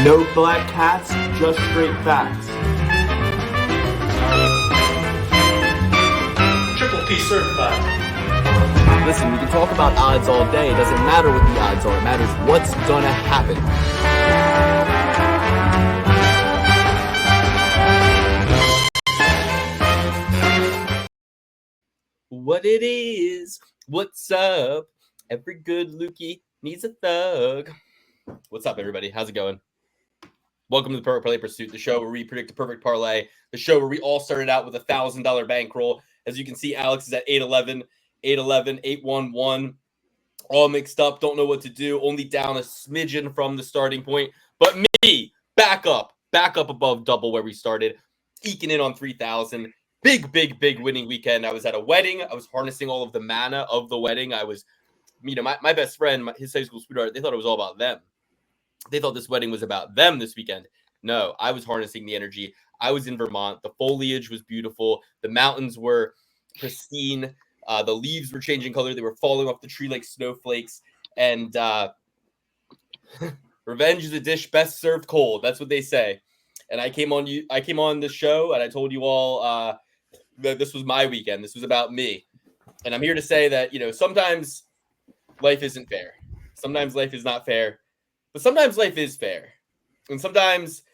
No black cats, just straight facts. Triple P certified. Listen, we can talk about odds all day. It doesn't matter what the odds are. It matters what's gonna happen. What it is? What's up? Every good Lukey needs a thug. What's up, everybody? How's it going? Welcome to the Perfect Parlay Pursuit, the show where we predict the perfect parlay, the show where we all started out with a $1,000 bankroll. As you can see, Alex is at 811, 811, all mixed up, don't know what to do, only down a smidgen from the starting point. But me, back up above double where we started, eking in on 3,000. Big winning weekend. I was at a wedding. I was harnessing all of the mana of the wedding. I was, my best friend, his high school sweetheart, they thought it was all about them. They thought this wedding was about them this weekend. No, I was harnessing the energy. I was in Vermont. The foliage was beautiful. The mountains were pristine. The leaves were changing color. They were falling off the tree like snowflakes. And revenge is a dish best served cold. That's what they say. And I came on the show and I told you all that this was my weekend. This was about me. And I'm here to say that, sometimes life isn't fair. Sometimes life is not fair. But sometimes life is fair. And sometimes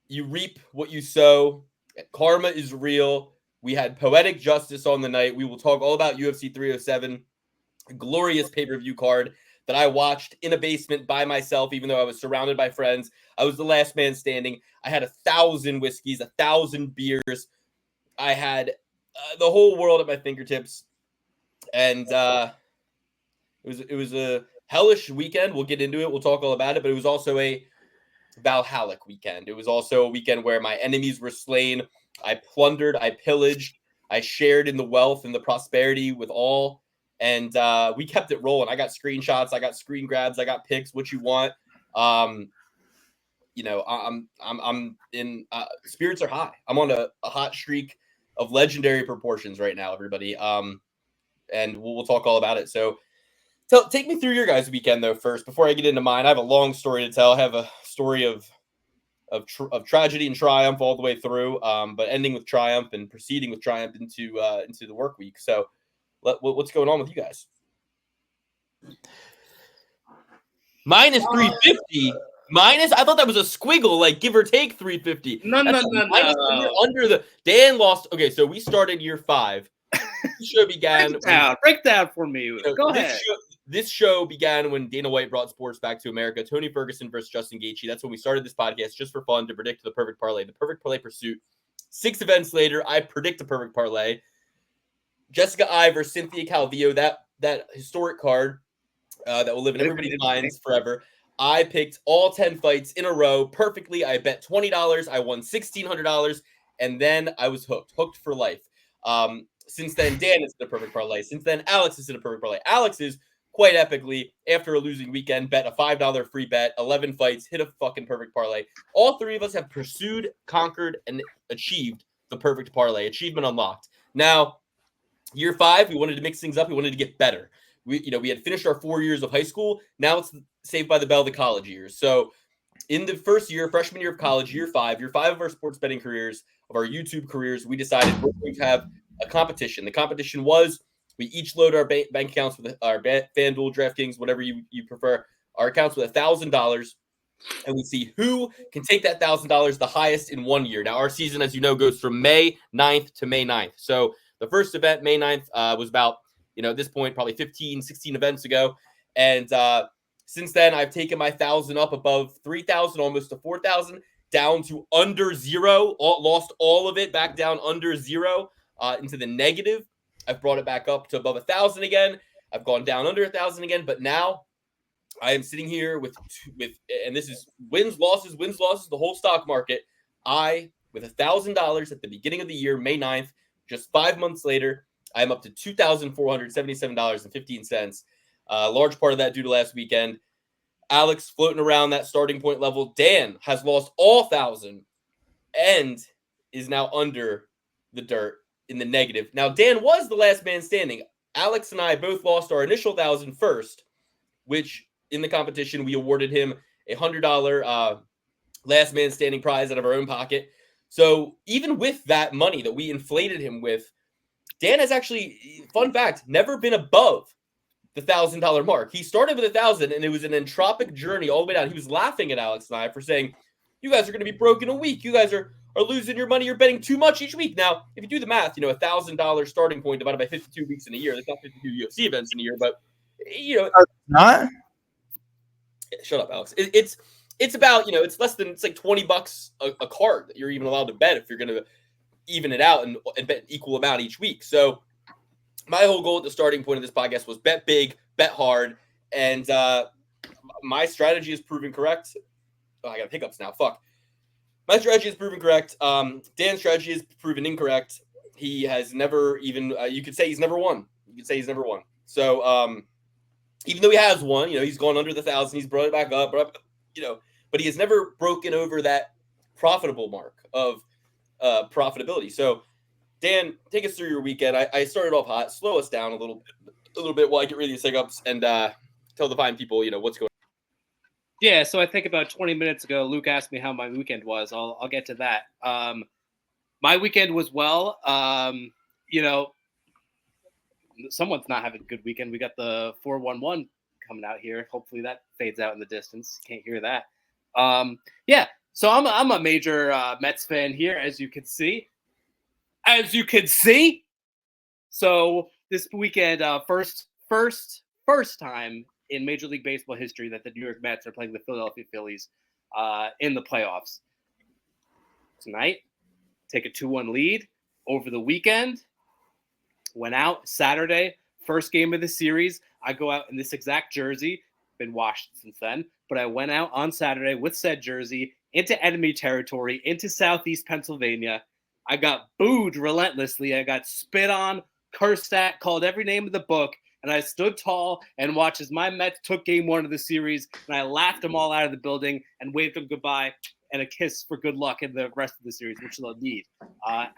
you reap what you sow. Karma is real. We had poetic justice on the night. We will talk all about UFC 307, a glorious pay-per-view card that I watched in a basement by myself, even though I was surrounded by friends. I was the last man standing. I had 1,000 whiskeys, 1,000 beers. I had the whole world at my fingertips. And it was a hellish weekend. We'll get into it. We'll talk all about it. But it was also a Valhallic weekend. It was also a weekend where my enemies were slain. I plundered. I pillaged. I shared in the wealth and the prosperity with all. And we kept it rolling. I got screenshots. I got screen grabs. I got pics. What you want. I'm in spirits are high. I'm on a hot streak of legendary proportions right now, everybody. And we'll talk all about it. So take me through your guys' weekend, though, first, before I get into mine. I have a long story to tell. I have a story of tragedy and triumph all the way through, but ending with triumph and proceeding with triumph into the work week. So what's going on with you guys? Minus 350. Minus, I thought that was a squiggle, like give or take 350. No. Under the Dan lost. Okay, so we started year 5. The show began. Break down for me. Go ahead. This show began when Dana White brought sports back to America. Tony Ferguson versus Justin Gaethje. That's when we started this podcast, just for fun, to predict the perfect parlay. The perfect parlay pursuit. 6 events later, I predict the perfect parlay. Jessica I versus Cynthia Calvillo. That historic card that will live in everybody's minds forever. I picked all 10 fights in a row perfectly. I bet $20. I won $1,600, and then I was hooked for life. Since then, Dan is in a perfect parlay. Since then, Alex is in a perfect parlay. Alex is quite epically, after a losing weekend, bet a $5 free bet, 11 fights, hit a fucking perfect parlay. All 3 of us have pursued, conquered, and achieved the perfect parlay. Achievement unlocked. Now, year 5, we wanted to mix things up. We wanted to get better. We had finished our 4 years of high school. Now it's Saved by the Bell, the college years. So in the first year, freshman year of college, year 5 of our sports betting careers, of our YouTube careers, we decided we're going to have a competition. The competition was we each load our bank accounts with our FanDuel, DraftKings, whatever you prefer, our accounts with $1,000, and we see who can take that $1,000 the highest in 1 year. Now, our season, as you know, goes from May 9th to May 9th. So the first event, May 9th, was about, at this point, probably 15, 16 events ago. And since then, I've taken my 1,000 up above 3,000, almost to 4,000, down to under zero, lost all of it, back down under zero, into the negative. I've brought it back up to above 1,000 again. I've gone down under 1,000 again, but now I am sitting here with, and this is wins, losses, the whole stock market. With $1,000 at the beginning of the year, May 9th, just 5 months later, I am up to $2,477.15. Large part of that due to last weekend. Alex floating around that starting point level. Dan has lost all 1,000 and is now under the dirt in the negative. Now, Dan was the last man standing. Alex and I both lost our initial 1,000 first, which in the competition, we awarded him a $100 last man standing prize out of our own pocket. So even with that money that we inflated him with, Dan has actually, fun fact, never been above the $1,000 mark. He started with 1,000, and it was an entropic journey all the way down. He was laughing at Alex and I for saying, "You guys are going to be broke in a week. You guys are losing your money. You're betting too much each week." Now, if you do the math, $1,000 starting point divided by 52 weeks in a year. That's not 52 UFC events in a year, but Not? shut up, Alex. It's about it's less than it's like $20 a card that you're even allowed to bet if you're going to even it out and bet an equal amount each week. So my whole goal at the starting point of this podcast was bet big, bet hard, and my strategy is proven correct. Oh, I got hiccups now. Fuck. My strategy is proven correct. Dan's strategy is proven incorrect. He has never even. You could say he's never won. So even though he has won, he's gone under the 1,000. He's brought it back up. But he has never broken over that profitable mark of profitability. So, Dan, take us through your weekend. I started off hot. Slow us down a little bit while I get rid of these hiccups and tell the fine people, what's going on. Yeah, so I think about 20 minutes ago, Luke asked me how my weekend was. I'll get to that. My weekend was well. Someone's not having a good weekend. We got the 411 coming out here. Hopefully that fades out in the distance. Can't hear that. So I'm a major Mets fan here, as you can see. So this weekend, first time in Major League Baseball history that the New York Mets are playing the Philadelphia Phillies in the playoffs. Tonight, take a 2-1 lead over the weekend. Went out Saturday, first game of the series. I go out in this exact jersey. Been washed since then, but I went out on Saturday with said jersey into enemy territory, into Southeast Pennsylvania. I got booed relentlessly. I got spit on, cursed at, called every name of the book, and I stood tall and watched as my Mets took game 1 of the series, and I laughed them all out of the building and waved them goodbye and a kiss for good luck in the rest of the series, which they'll need.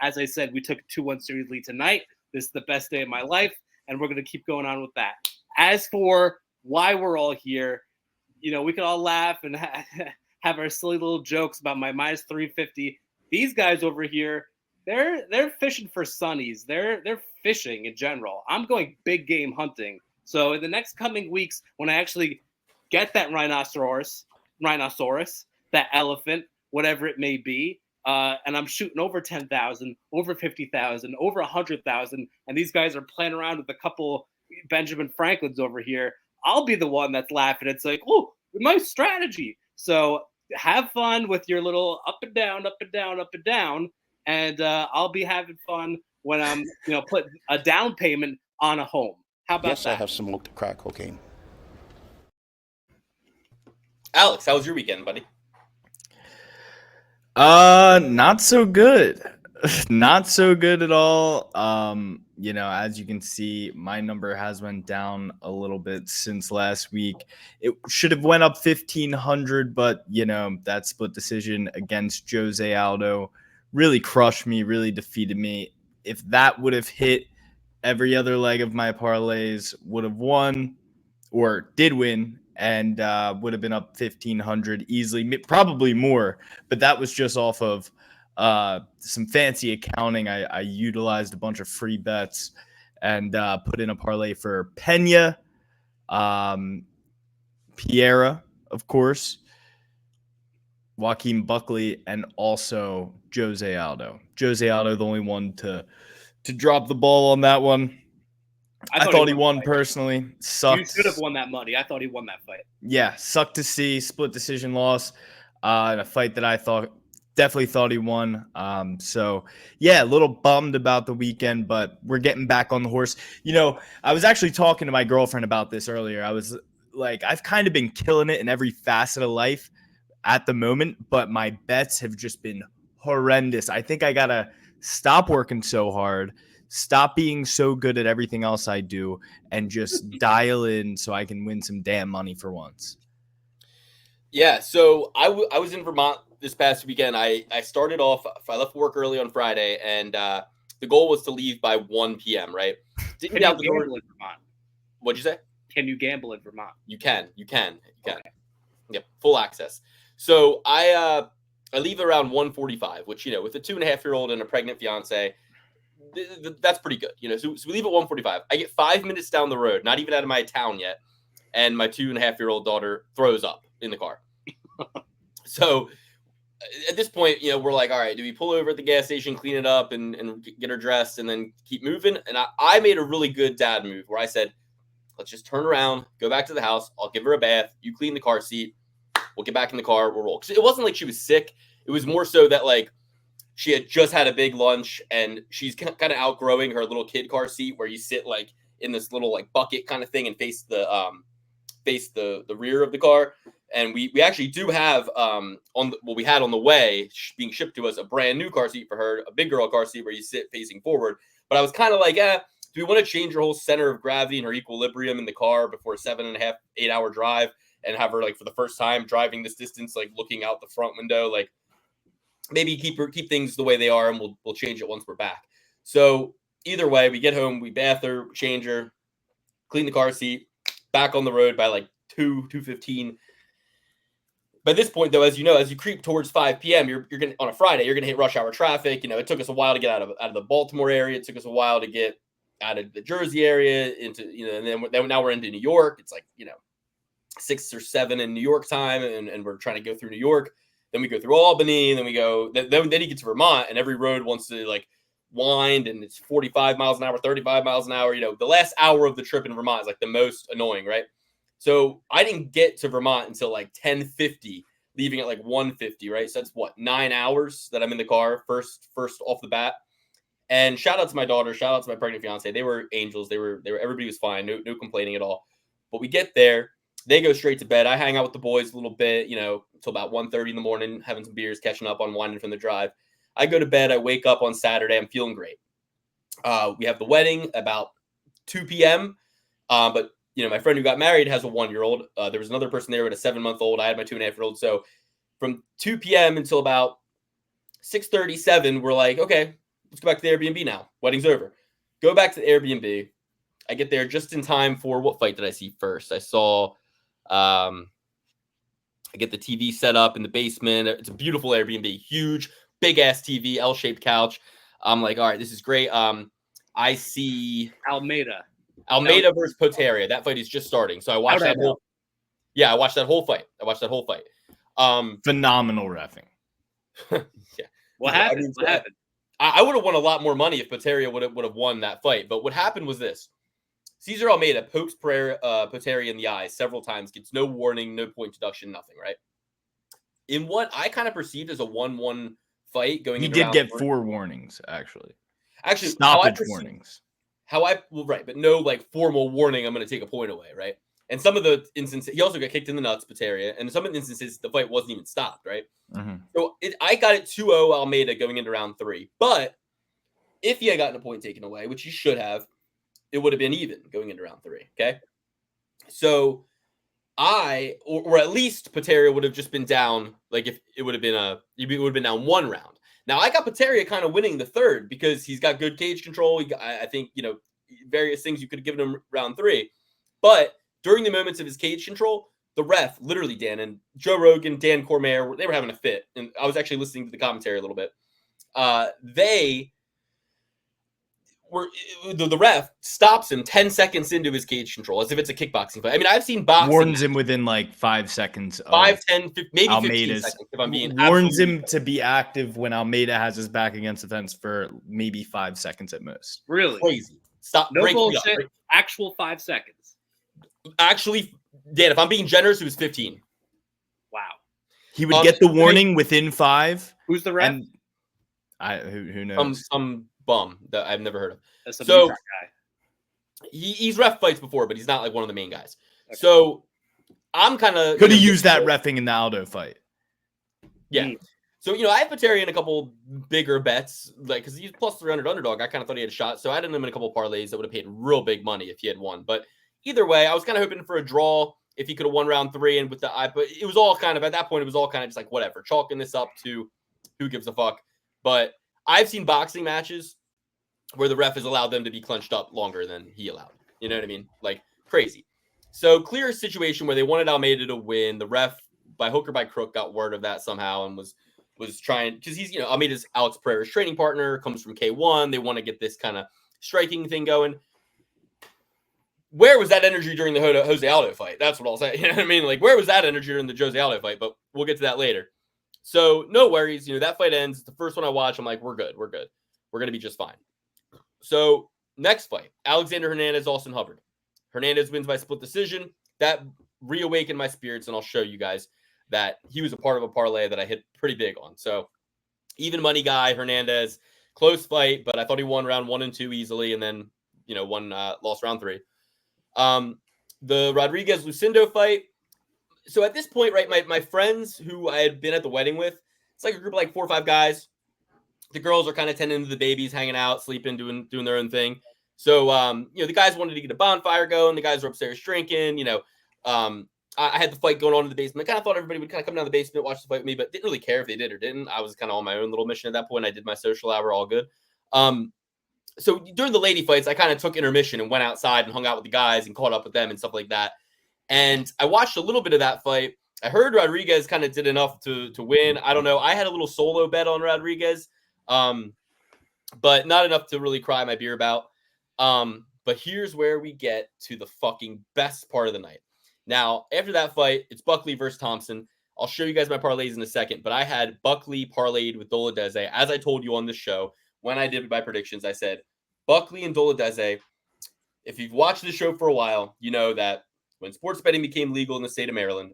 As I said, we took a 2-1 series lead tonight. This is the best day of my life, and we're going to keep going on with that. As for why we're all here, we can all laugh and have our silly little jokes about my minus 350. These guys over here, they're fishing for sunnies. They're fishing in general. I'm going big game hunting. So in the next coming weeks, when I actually get that rhinoceros, that elephant, whatever it may be, and I'm shooting over 10,000, over 50,000, over 100,000, and these guys are playing around with a couple Benjamin Franklins over here, I'll be the one that's laughing. It's like, oh, my strategy. So have fun with your little up and down, up and down, up and down, and I'll be having fun when I'm, put a down payment on a home. How about that? Yes, I have smoked crack cocaine. Alex, how was your weekend, buddy? Not so good. Not so good at all. As you can see, my number has went down a little bit since last week. It should have went up 1,500, but that split decision against Jose Aldo really crushed me, really defeated me. If that would have hit, every other leg of my parlays would have won or did win, and would have been up 1,500 easily, probably more. But that was just off of some fancy accounting. I utilized a bunch of free bets and put in a parlay for Pena, Piera, of course, Joaquin Buckley, and also Jose Aldo. Jose Aldo, the only one to drop the ball on that one. I thought he won personally. Sucked. You should have won that money. I thought he won that fight. Yeah, sucked to see. Split decision loss in a fight that I definitely thought he won. So, yeah, a little bummed about the weekend, but we're getting back on the horse. I was actually talking to my girlfriend about this earlier. I was like, I've kind of been killing it in every facet of life at the moment, but my bets have just been horrendous. I think I got to stop working so hard, stop being so good at everything else I do, and just dial in so I can win some damn money for once. Yeah, so I was in Vermont this past weekend. I started off, I left work early on Friday, and the goal was to leave by 1 p.m., right? Didn't get out the door. In Vermont? What'd you say? Can you gamble in Vermont? You can. Okay. Yep, full access. So I leave around 1:45, which, with a 2.5-year-old and a pregnant fiance, that's pretty good. So we leave at 1:45. I get 5 minutes down the road, not even out of my town yet, and my 2.5-year-old daughter throws up in the car. So at this point, we're like, all right, do we pull over at the gas station, clean it up, and get her dressed, and then keep moving? And I made a really good dad move where I said, let's just turn around, go back to the house. I'll give her a bath. You clean the car seat. We'll get back in the car. We'll roll. 'Cause it wasn't like she was sick. It was more so that, like, she had just had a big lunch and she's kind of outgrowing her little kid car seat where you sit like in this little like bucket kind of thing and face the rear of the car. And we actually do have we had on the way being shipped to us a brand new car seat for her, a big girl car seat where you sit facing forward. But I was kind of like, do we want to change her whole center of gravity and her equilibrium in the car before a 7.5, 8-hour drive and have her like for the first time driving this distance, like looking out the front window, like maybe keep things the way they are, and we'll change it once we're back. So either way, we get home, we bath her, change her, clean the car seat, back on the road by like 2:15. By this point, though, as you know, as you creep towards 5 p.m., you're gonna on a Friday, you're gonna hit rush hour traffic. It took us a while to get out of the Baltimore area. It took us a while to get out of the Jersey area into and then now we're into New York. It's like 6 or 7 in New York time, and we're trying to go through New York. Then we go through Albany, and then we go. Then you get to Vermont, and every road wants to like wind, and it's 45 miles an hour, 35 miles an hour. The last hour of the trip in Vermont is like the most annoying, right? So I didn't get to Vermont until like 10:50, leaving at like 1:50, right? So that's what, 9 hours that I'm in the car first off the bat. And shout out to my daughter, shout out to my pregnant fiance. They were angels. They were everybody was fine, no complaining at all. But we get there. They go straight to bed. I hang out with the boys a little bit, until about 1:30 in the morning, having some beers, catching up, unwinding from the drive. I go to bed. I wake up on Saturday. I'm feeling great. We have the wedding about 2 p.m. But, my friend who got married has a 1-year-old. There was another person there with a 7-month-old. I had my 2.5-year-old. So from 2 p.m. until about 6:37, we're like, okay, let's go back to the Airbnb now. Wedding's over. Go back to the Airbnb. I get there just in time for what fight did I see first? I saw... I get the TV set up in the basement. It's a beautiful Airbnb, huge, big ass TV, L-shaped couch. I'm like, all right, this is great. I see Almeida versus Potaria. That fight is just starting. So I watched that whole. Yeah, I watched that whole fight. Phenomenal reffing. Yeah. What happened? I would have won a lot more money if Potaria would have won that fight. But what happened was this. Cesar Almeida pokes Potaria in the eyes several times, gets no warning, no point deduction, nothing, right? In what I kind of perceived as a 1-1 fight going into round 3. He did get 4 warnings, actually. Stoppage warnings. Right, but no like formal warning, I'm going to take a point away, right? And some of the instances, he also got kicked in the nuts, Potaria, and in some of the instances, the fight wasn't even stopped, right? Mm-hmm. So I got it 2-0 Almeida going into round 3. But if he had gotten a point taken away, which he should have, it would have been even going into round 3. Okay. So or at least Potaria would have just been down. Like if it would have been down 1 round. Now I got Potaria kind of winning the 3rd because he's got good cage control. I think, various things you could have given him round 3, but during the moments of his cage control, the ref, literally Dan and Joe Rogan, Dan Cormier, they were having a fit. And I was actually listening to the commentary a little bit. The ref stops him 10 seconds into his cage control as if it's a kickboxing fight. I mean, I've seen boxing. Warns him within like 5 seconds. 5, 10, 15, maybe Almeida's 15 seconds if I'm being warns him to be active when Almeida has his back against the fence for maybe 5 seconds at most. Really? Crazy. Stop. No bullshit. Actual 5 seconds. Actually, Dan, if I'm being generous, it was 15. Wow. He would get the warning within 5. Who's the ref? Who knows? Some bum that I've never heard of. That's a so guy. He's ref fights before, but he's not like one of the main guys. Okay. So I'm kind of could have used that reffing in the Aldo fight. Yeah. So I have Potaria in a couple bigger bets, like because he's plus 300 underdog. I kind of thought he had a shot, so I had him in a couple parlays that would have paid real big money if he had won. But either way, I was kind of hoping for a draw if he could have won round 3, and but it was all kind of at that point. It was all kind of just like whatever, chalking this up to who gives a fuck. But I've seen boxing matches where the ref has allowed them to be clenched up longer than he allowed. You know what I mean? Like crazy. So clear situation where they wanted Almeida to win. The ref by hook or by crook, got word of that somehow and was trying, because he's, Almeida's Alex Pereira's training partner, comes from K1. They want to get this kind of striking thing going. Where was that energy during the Jose Aldo fight? That's what I'll say. You know what I mean? Like, where was that energy during the Jose Aldo fight? But we'll get to that later. So no worries. That fight ends. The first one I watch, I'm like, we're good. We're good. We're going to be just fine. So next fight, Alexander Hernandez, Austin Hubbard. Hernandez wins by split decision. That reawakened my spirits, and I'll show you guys that he was a part of a parlay that I hit pretty big on. So even money guy, Hernandez, close fight, but I thought he won round 1 and 2 easily, and then, lost round 3. The Rodriguez Lucindo fight. So at this point, right, my friends who I had been at the wedding with, it's like a group of like 4 or 5 guys. The girls are kind of tending to the babies, hanging out, sleeping, doing their own thing. So, the guys wanted to get a bonfire going. The guys were upstairs drinking. I had the fight going on in the basement. I kind of thought everybody would kind of come down the basement, watch the fight with me, but didn't really care if they did or didn't. I was kind of on my own little mission at that point. I did my social hour, all good. So during the lady fights, I kind of took intermission and went outside and hung out with the guys and caught up with them and stuff like that. And I watched a little bit of that fight. I heard Rodriguez kind of did enough to win. I don't know. I had a little solo bet on Rodriguez, but not enough to really cry my beer about. But here's where we get to the fucking best part of the night. Now, after that fight, it's Buckley versus Thompson. I'll show you guys my parlays in a second, but I had Buckley parlayed with Doladeze. As I told you on this show, when I did my predictions, I said, Buckley and Doladeze, if you've watched the show for a while, you know that when sports betting became legal in the state of Maryland,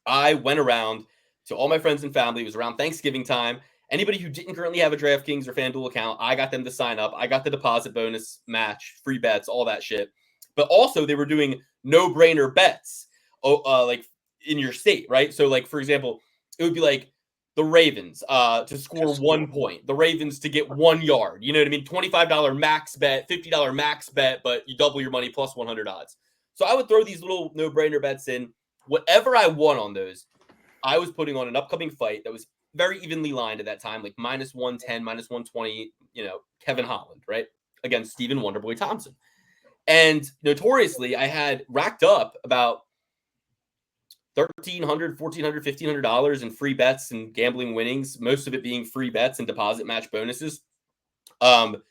I went around to all my friends and family. It was around Thanksgiving time. Anybody who didn't currently have a DraftKings or FanDuel account, I got them to sign up. I got the deposit bonus match, free bets, all that shit. But also they were doing no-brainer bets, like in your state, right? So like, for example, it would be like the Ravens to score 1 point, the Ravens to get 1 yard. You know what I mean? $25 max bet, $50 max bet, but you double your money plus 100 odds. So I would throw these little no-brainer bets in. Whatever I won on those, I was putting on an upcoming fight that was very evenly lined at that time, like minus 110, minus 120, Kevin Holland, right? Against Stephen Wonderboy Thompson. And notoriously, I had racked up about $1,300, $1,400, $1,500 in free bets and gambling winnings, most of it being free bets and deposit match bonuses. And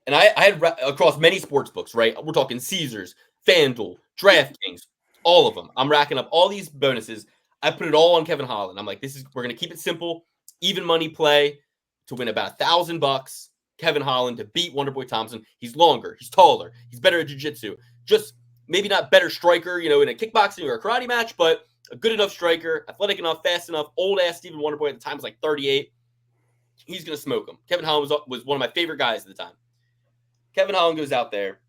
I had across many sports books, right? We're talking Caesars, FanDuel, DraftKings, all of them. I'm racking up all these bonuses. I put it all on Kevin Holland. I'm like, we're going to keep it simple, even money play to win about $1,000. Kevin Holland to beat Wonderboy Thompson. He's longer, he's taller, he's better at jiu-jitsu. Just maybe not better striker, in a kickboxing or a karate match, but a good enough striker, athletic enough, fast enough. Old ass Stephen Wonderboy at the time was like 38. He's going to smoke him. Kevin Holland was one of my favorite guys at the time. Kevin Holland goes out there,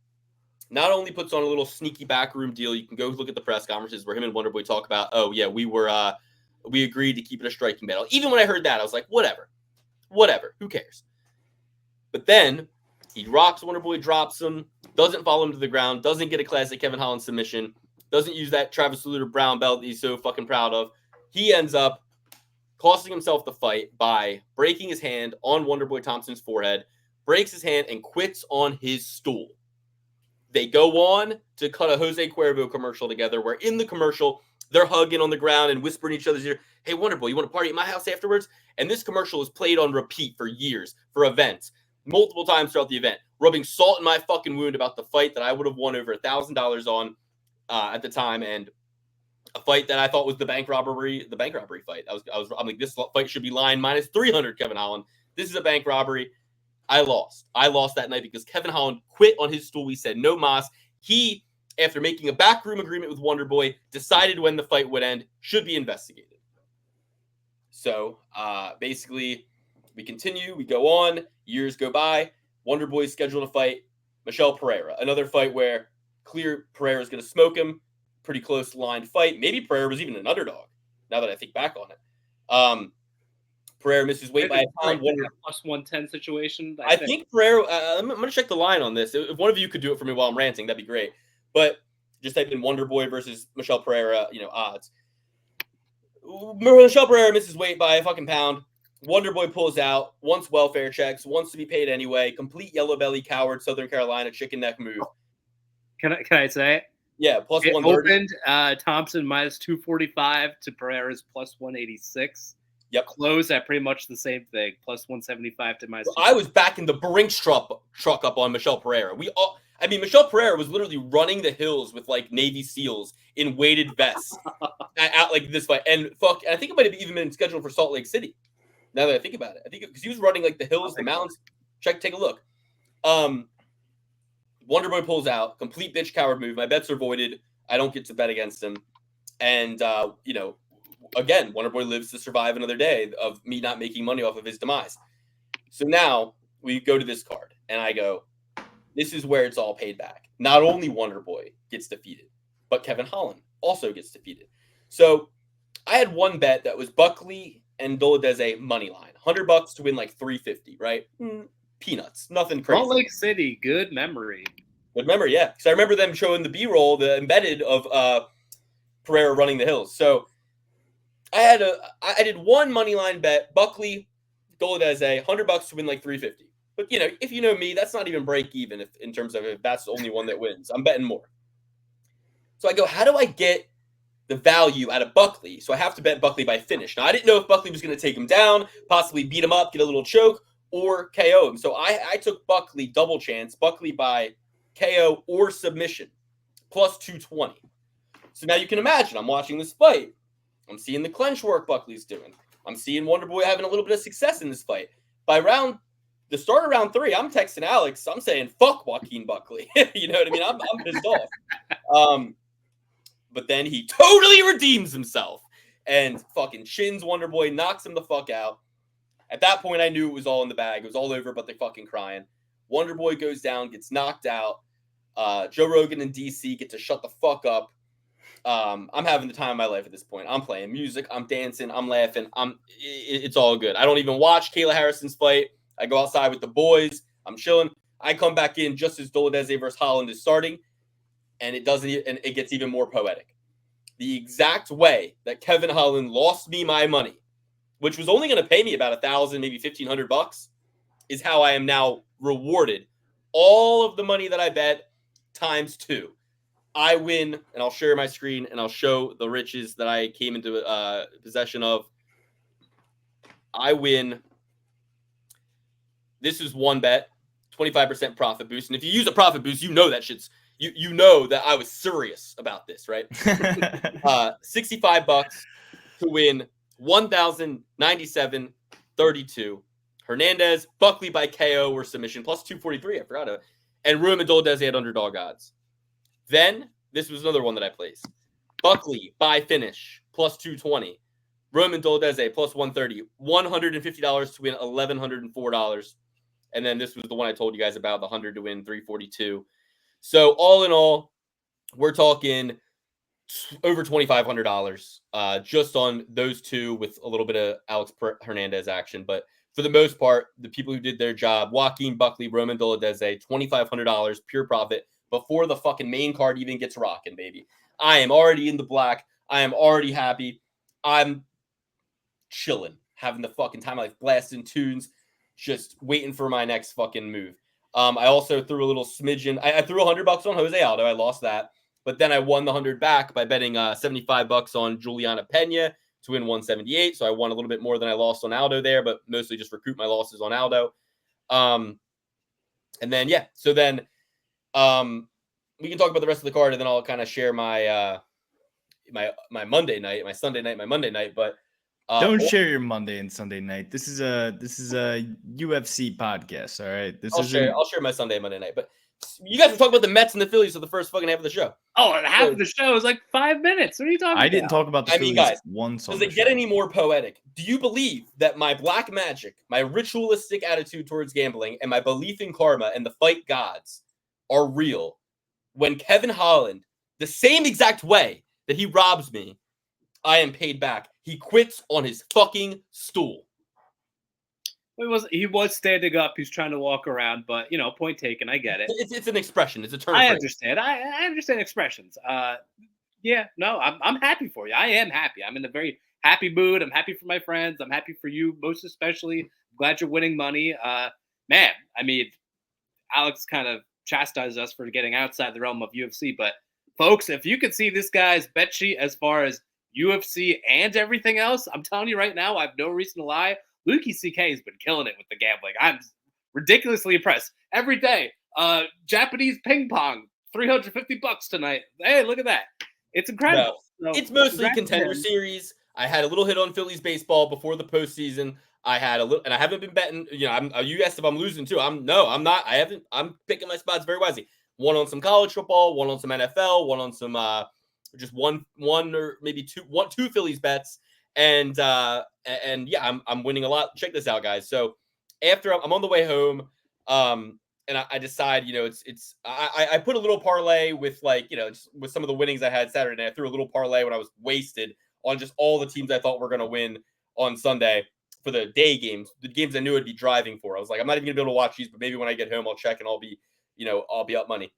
not only puts on a little sneaky backroom deal. You can go look at the press conferences where him and Wonderboy talk about, oh yeah, we agreed to keep it a striking battle. Even when I heard that, I was like, whatever, who cares? But then he rocks Wonderboy, drops him, doesn't follow him to the ground, doesn't get a classic Kevin Holland submission, doesn't use that Travis Lutter brown belt that he's so fucking proud of. He ends up costing himself the fight by breaking his hand on Wonderboy Thompson's forehead, breaks his hand, and quits on his stool. They go on to cut a Jose Cuervo commercial together, where in the commercial, they're hugging on the ground and whispering in each other's ear, hey, Wonderboy, you want to party at my house afterwards? And this commercial is played on repeat for years, for events, multiple times throughout the event, rubbing salt in my fucking wound about the fight that I would have won over $1,000 on at the time, and a fight that I thought was the bank robbery fight. I'm like, this fight should be line minus 300, Kevin Holland. This is a bank robbery. I lost that night because Kevin Holland quit on his stool. He said no mas. He, after making a backroom agreement with Wonderboy, decided when the fight would end, should be investigated. So basically, we continue. We go on. Years go by. Wonderboy scheduled a fight. Michelle Pereira. Another fight where clear Pereira is going to smoke him. Pretty close lined fight. Maybe Pereira was even an underdog, now that I think back on it. Pereira misses weight by a pound. Plus 110 situation. I think Pereira, I'm going to check the line on this. If one of you could do it for me while I'm ranting, that'd be great. But just type in Wonderboy versus Michelle Pereira, odds. Michelle Pereira misses weight by a fucking pound. Wonderboy pulls out, wants welfare checks, wants to be paid anyway. Complete yellow belly coward, Southern Carolina chicken neck move. Can I say it? Yeah, plus It 130. opened Thompson minus 245 to Pereira's plus 186. Yep. Closed at pretty much the same thing, plus 175 to minus. I was backing the Brinks truck up on Michelle Pereira. Michelle Pereira was literally running the hills with like Navy SEALs in weighted vests out like this fight. And I think it might have even been scheduled for Salt Lake City. Now that I think about it, I think because he was running like the hills, the mountains. Take a look. Wonder Boy pulls out, complete bitch coward move. My bets are voided. I don't get to bet against him. And again, Wonder Boy lives to survive another day of me not making money off of his demise. So now we go to this card, and I go, this is where it's all paid back. Not only Wonder Boy gets defeated, but Kevin Holland also gets defeated. So I had one bet that was Buckley and Doladeze money line, $100 to win like 350, right? Peanuts, nothing crazy. Salt Lake City, good memory. Good memory, yeah. Because I remember them showing the B-roll, the embedded of Pereira running the hills. So I did one money line bet, Buckley, Doladeze, $100 to win like 350. But if you know me, that's not even break even in terms of if that's the only one that wins. I'm betting more. So I go, how do I get the value out of Buckley? So I have to bet Buckley by finish. Now I didn't know if Buckley was going to take him down, possibly beat him up, get a little choke, or KO him. So I took Buckley double chance, Buckley by KO or submission, plus 220. So now you can imagine, I'm watching this fight. I'm seeing the clinch work Buckley's doing. I'm seeing Wonder Boy having a little bit of success in this fight. By the start of round 3, I'm texting Alex. I'm saying, fuck Joaquin Buckley. You know what I mean? I'm pissed off. But then he totally redeems himself and fucking shins Wonder Boy, knocks him the fuck out. At that point, I knew it was all in the bag. It was all over, but they're fucking crying. Wonder Boy goes down, gets knocked out. Joe Rogan and DC get to shut the fuck up. I'm having the time of my life at this point. I'm playing music. I'm dancing. I'm laughing. It's all good. I don't even watch Kayla Harrison's fight. I go outside with the boys. I'm chilling. I come back in just as Doladeze versus Holland is starting, and it gets even more poetic. The exact way that Kevin Holland lost me my money, which was only going to pay me about $1,000, maybe $1,500, is how I am now rewarded. All of the money that I bet times 2. I win, and I'll share my screen, and I'll show the riches that I came into possession of. I win. This is one bet, 25% profit boost. And if you use a profit boost, you know that shit's you know that I was serious about this, right? $65 to win 1,097.32. Hernandez, Buckley by KO or submission, plus 243. I forgot it. And Ruim and Doladeze had underdog odds. Then, this was another one that I placed. Buckley by finish, plus 220. Ruim and Doladeze, plus 130. $150 to win $1,104. And then this was the one I told you guys about, the 100 to win 342. So all in all, we're talking over $2,500 just on those two with a little bit of Alex Hernandez action. But for the most part, the people who did their job, Joaquin Buckley, Roman Doladeze, $2,500 pure profit before the fucking main card even gets rocking, baby. I am already in the black. I am already happy. I'm chilling, having the fucking time. I like blasting tunes, just waiting for my next fucking move. I also threw a little smidgen. I threw $100 on Jose Aldo. I lost that. But then I won the 100 back by betting $75 on Juliana Pena to win 178. So I won a little bit more than I lost on Aldo there, but mostly just recoup my losses on Aldo. And then, yeah. So then we can talk about the rest of the card, and then I'll kind of share my my Monday night, my Sunday night, my Monday night. But don't share your Monday and Sunday night. This is a UFC podcast. All right. I'll share my Sunday and Monday night. But you guys were talking about the Mets and the Phillies for the first fucking half of the show. Oh, and half of the show is like 5 minutes. What are you talking about? I didn't talk about the Phillies guys, once. Does it get any more poetic? Do you believe that my black magic, my ritualistic attitude towards gambling, and my belief in karma and the fight gods are real when Kevin Holland, the same exact way that he robs me, I am paid back? He quits on his fucking stool. He was standing up. He's trying to walk around, but point taken. I get it. It's an expression. It's a term. I understand. I understand expressions. Yeah, no, I'm happy for you. I am happy. I'm in a very happy mood. I'm happy for my friends. I'm happy for you, most especially. I'm glad you're winning money. Man, I mean, Alex kind of chastised us for getting outside the realm of UFC, but Folks, if you could see this guy's bet sheet as far as UFC and everything else, I'm telling you right now, I have no reason to lie. Lukey CK has been killing it with the gambling. I'm ridiculously impressed. Every day, Japanese ping pong, $350 tonight. Hey, look at that. It's incredible. No, So, it's mostly congrats to contender him. series. I had a little hit on Phillies baseball before the postseason. I had a little, and I haven't been betting. You know, you asked if I'm losing too. I'm not. I haven't. I'm picking my spots very wisely. One on some college football, one on some NFL, one on some just one or maybe two Phillies bets, and yeah, I'm winning a lot. Check this out, guys. So after I'm on the way home, and I decide, you know, I put a little parlay with, like, you know, just with some of the winnings I had Saturday night. I threw a little parlay when I was wasted on just all the teams I thought were going to win on Sunday for the day games, the games I knew I'd be driving for. I was like, I'm not even gonna be able to watch these, but maybe when I get home, I'll check and I'll be up money.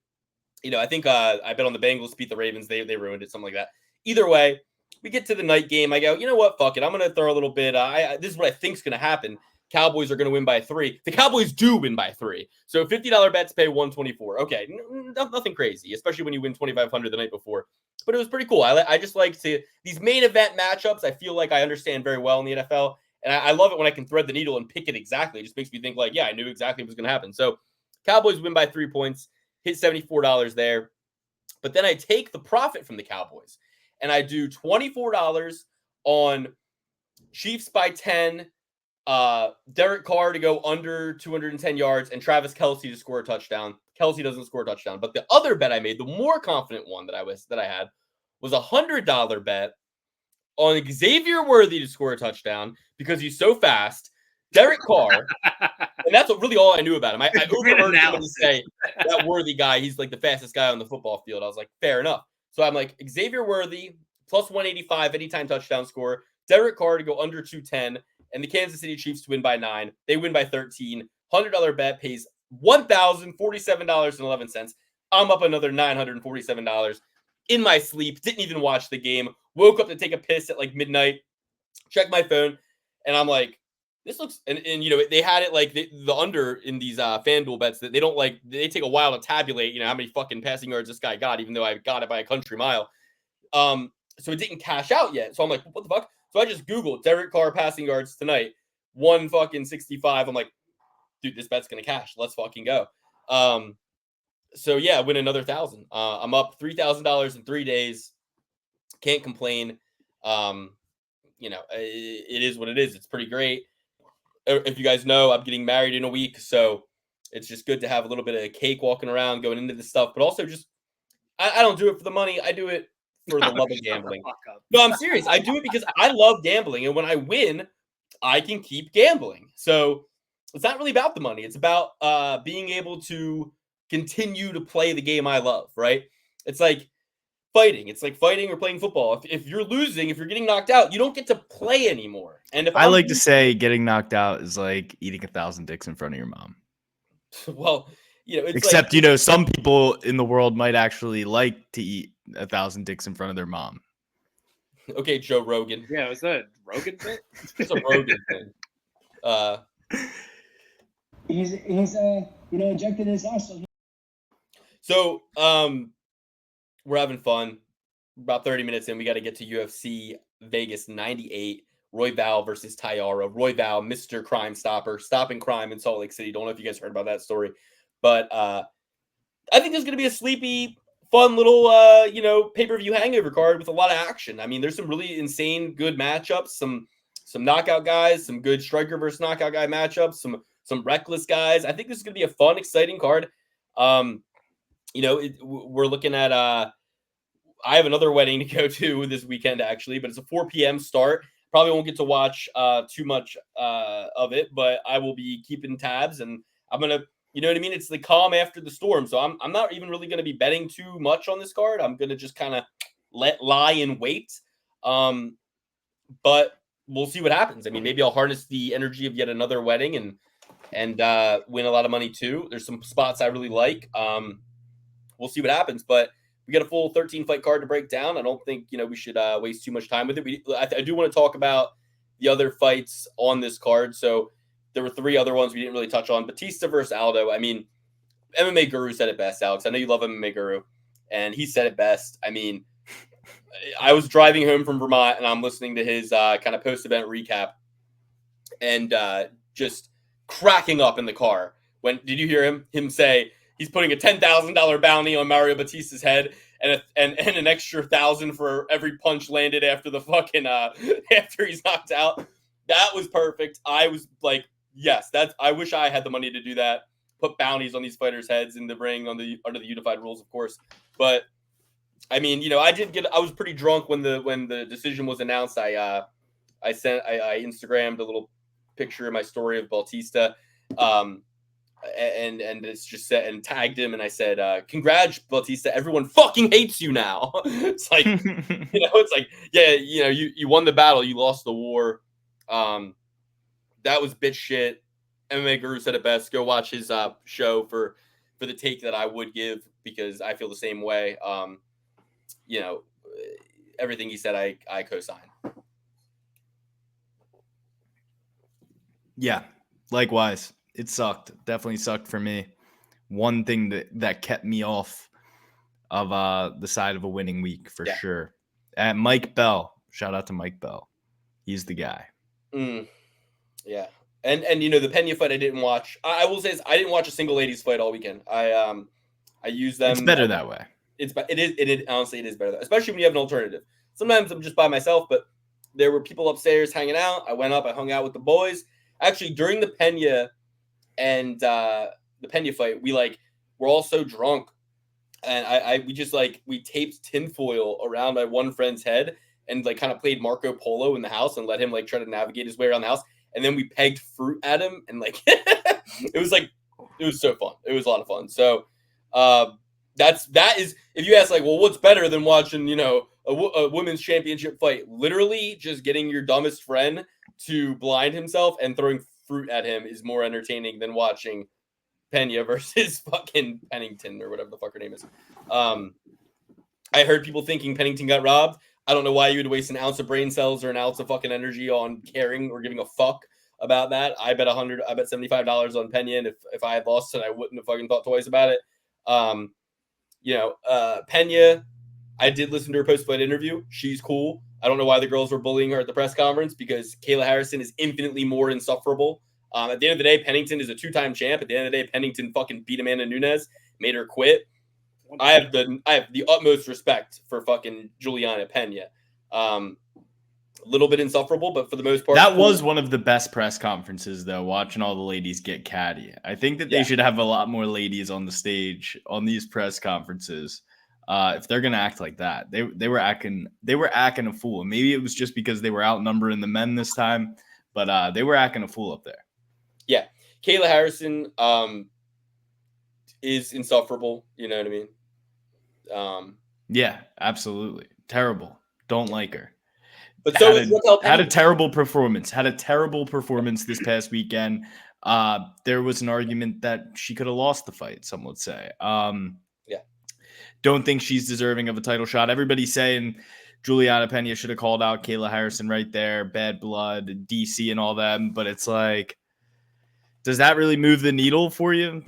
You know, I think I bet on the Bengals beat the Ravens. They ruined it, something like that. Either way, we get to the night game. I go, you know what? Fuck it. I'm going to throw a little bit. This is what I think's going to happen. Cowboys are going to win by 3. The Cowboys do win by 3. So $50 bets pay $124. Okay, nothing crazy, especially when you win $2,500 the night before. But it was pretty cool. I just like to these main event matchups. I feel like I understand very well in the NFL, and I love it when I can thread the needle and pick it exactly. It just makes me think like, yeah, I knew exactly what was going to happen. So Cowboys win by 3 points. Hit $74 there. But then I take the profit from the Cowboys and I do $24 on Chiefs by 10, Derek Carr to go under 210 yards, and Travis Kelce to score a touchdown. Kelce doesn't score a touchdown. But the other bet I made, the more confident one that I had, was a $100 bet on Xavier Worthy to score a touchdown because he's so fast. Derek Carr, and that's really all I knew about him. I overheard somebody say that Worthy guy, he's like the fastest guy on the football field. I was like, fair enough. So I'm like, Xavier Worthy, plus 185 anytime touchdown score. Derek Carr to go under 210, and the Kansas City Chiefs to win by 9. They win by 13. $100 bet pays $1,047.11. I'm up another $947 in my sleep. Didn't even watch the game. Woke up to take a piss at like midnight. Check my phone, and I'm like, this looks, and you know, they had it like the under in these FanDuel bets that they take a while to tabulate, you know, how many fucking passing yards this guy got, even though I got it by a country mile. So it didn't cash out yet. So I'm like, what the fuck? So I just Googled Derek Carr passing yards tonight, 165. I'm like, dude, this bet's gonna cash. Let's fucking go. So yeah, win another 1,000. I'm up $3,000 in 3 days. Can't complain. You know, it is what it is. It's pretty great. If you guys know, I'm getting married in a week, so it's just good to have a little bit of cake walking around, going into this stuff. But also, just I don't do it for the money. I do it for the love of gambling. No, I'm serious. I do it because I love gambling, and when I win, I can keep gambling. So it's not really about the money. It's about being able to continue to play the game I love. Right? It's like fighting. It's like fighting or playing football. If you're losing, if you're getting knocked out, you don't get to play anymore. And if I like to say getting knocked out is like eating 1,000 dicks in front of your mom. Well, you know, it's except, you know, some people in the world might actually like to eat 1,000 dicks in front of their mom. Okay, Joe Rogan. Yeah, was that a Rogan thing? It's a Rogan thing. He's you know, injected his arsenal. So we're having fun. About 30 minutes in, we got to get to UFC Vegas 98. Royval versus Taira. Royval, Mr. Crime Stopper, stopping crime in Salt Lake City. Don't know if you guys heard about that story, but I think there's going to be a sleepy, fun little, you know, pay-per-view hangover card with a lot of action. I mean, there's some really insane, good matchups, some knockout guys, some good striker versus knockout guy matchups, some reckless guys. I think this is going to be a fun, exciting card. You know, we're looking at I have another wedding to go to this weekend, actually, but it's a 4 p.m. start. Probably won't get to watch too much of it, but I will be keeping tabs, and I'm going to, you know what I mean? It's the calm after the storm. So I'm not even really going to be betting too much on this card. I'm going to just kind of lie in wait. But we'll see what happens. I mean, maybe I'll harness the energy of yet another wedding and win a lot of money too. There's some spots I really like. We'll see what happens, but we got a full 13 fight card to break down. I don't think, you know, we should waste too much time with it. I do want to talk about the other fights on this card. So there were 3 other ones we didn't really touch on. Batista versus Aldo. I mean, MMA Guru said it best, Alex. I know you love MMA Guru. and he said it best. I mean, I was driving home from Vermont, and I'm listening to his kind of post-event recap, and just cracking up in the car. Did you hear him say he's putting a $10,000 bounty on Mario Batista's head and an extra 1,000 for every punch landed after the fucking after he's knocked out? That was perfect. I was like, yes, I wish I had the money to do that. Put bounties on these fighters' heads in the ring under the unified rules, of course. But I mean, I was pretty drunk when the decision was announced. I Instagrammed a little picture in my story of Bautista, and it's just said and tagged him, and I said, "Congrats, Bautista! Everyone fucking hates you now." It's like, it's like, yeah, you won the battle, you lost the war. That was bitch shit. MMA Guru said it best. Go watch his show for the take that I would give, because I feel the same way. Everything he said, I co-sign. Yeah, likewise. It sucked. Definitely sucked for me. One thing that kept me off of the side of a winning week for sure. And Mike Bell. Shout out to Mike Bell. He's the guy. Yeah. And the Pena fight I didn't watch. I will say this, I didn't watch a single ladies fight all weekend. I use them. It's better that way. Honestly, it is better, especially when you have an alternative. Sometimes I'm just by myself, but there were people upstairs hanging out. I went up, I hung out with the boys. Actually, during the Pena and the Pena fight, we're all so drunk, and we taped tinfoil around my one friend's head and kind of played Marco Polo in the house and let him try to navigate his way around the house. And then we pegged fruit at him, and it was so fun. It was a lot of fun. So that is, if you ask what's better than watching a women's championship fight? Literally just getting your dumbest friend to blind himself and throwing fruit at him is more entertaining than watching Pena versus fucking Pennington or whatever the fuck her name is. I heard people thinking Pennington got robbed. I don't know why you would waste an ounce of brain cells or an ounce of fucking energy on caring or giving a fuck about that. I bet $75 on Pena, and if I had lost it, I wouldn't have fucking thought twice about it. Pena, I did listen to her post-fight interview. She's cool. I don't know why the girls were bullying her at the press conference, because Kayla Harrison is infinitely more insufferable. At the end of the day, Pennington is a two-time champ. At the end of the day, Pennington fucking beat Amanda Nunes, made her quit. I have the utmost respect for fucking Juliana Pena. A little bit insufferable, but for the most part, that was one of the best press conferences, though. Watching all the ladies get catty, I think that they should have a lot more ladies on the stage on these press conferences. If they're gonna act like that, they were acting a fool. Maybe it was just because they were outnumbering the men this time, but they were acting a fool up there. Yeah, Kayla Harrison is insufferable. You know what I mean? Yeah, absolutely. Terrible. Don't like her. But so had a terrible performance. Had a terrible performance this past weekend. There was an argument that she could have lost the fight, some would say. Don't think she's deserving of a title shot. Everybody's saying Juliana Pena should have called out Kayla Harrison right there, bad blood, DC and all that. But it's does that really move the needle for you?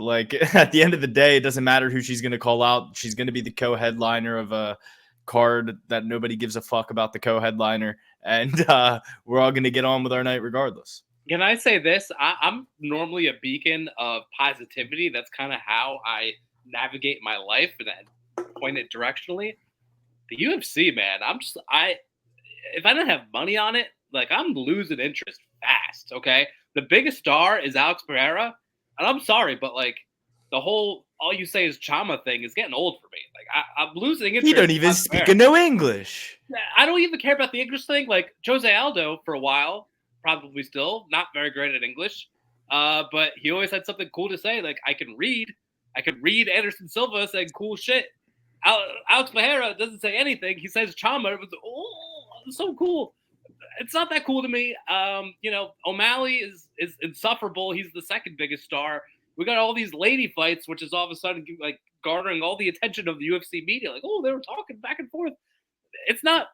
At the end of the day, it doesn't matter who she's going to call out. She's going to be the co-headliner of a card that nobody gives a fuck about the co-headliner. And we're all going to get on with our night regardless. Can I say this? I'm normally a beacon of positivity. That's kind of how I navigate my life, and I point it directionally. The UFC, man, if I don't have money on it, I'm losing interest fast, okay? The biggest star is Alex Pereira, and I'm sorry, but the whole all you say is Chama thing is getting old for me. I'm losing interest. You don't even speak no English. I don't even care about the English thing. Jose Aldo for a while, probably still not very great at English, but he always had something cool to say. I can read Anderson Silva saying cool shit. Alex Pereira doesn't say anything. He says Chama. It was so cool. It's not that cool to me. O'Malley is insufferable. He's the second biggest star. We got all these lady fights, which is all of a sudden garnering all the attention of the UFC media. They were talking back and forth. It's not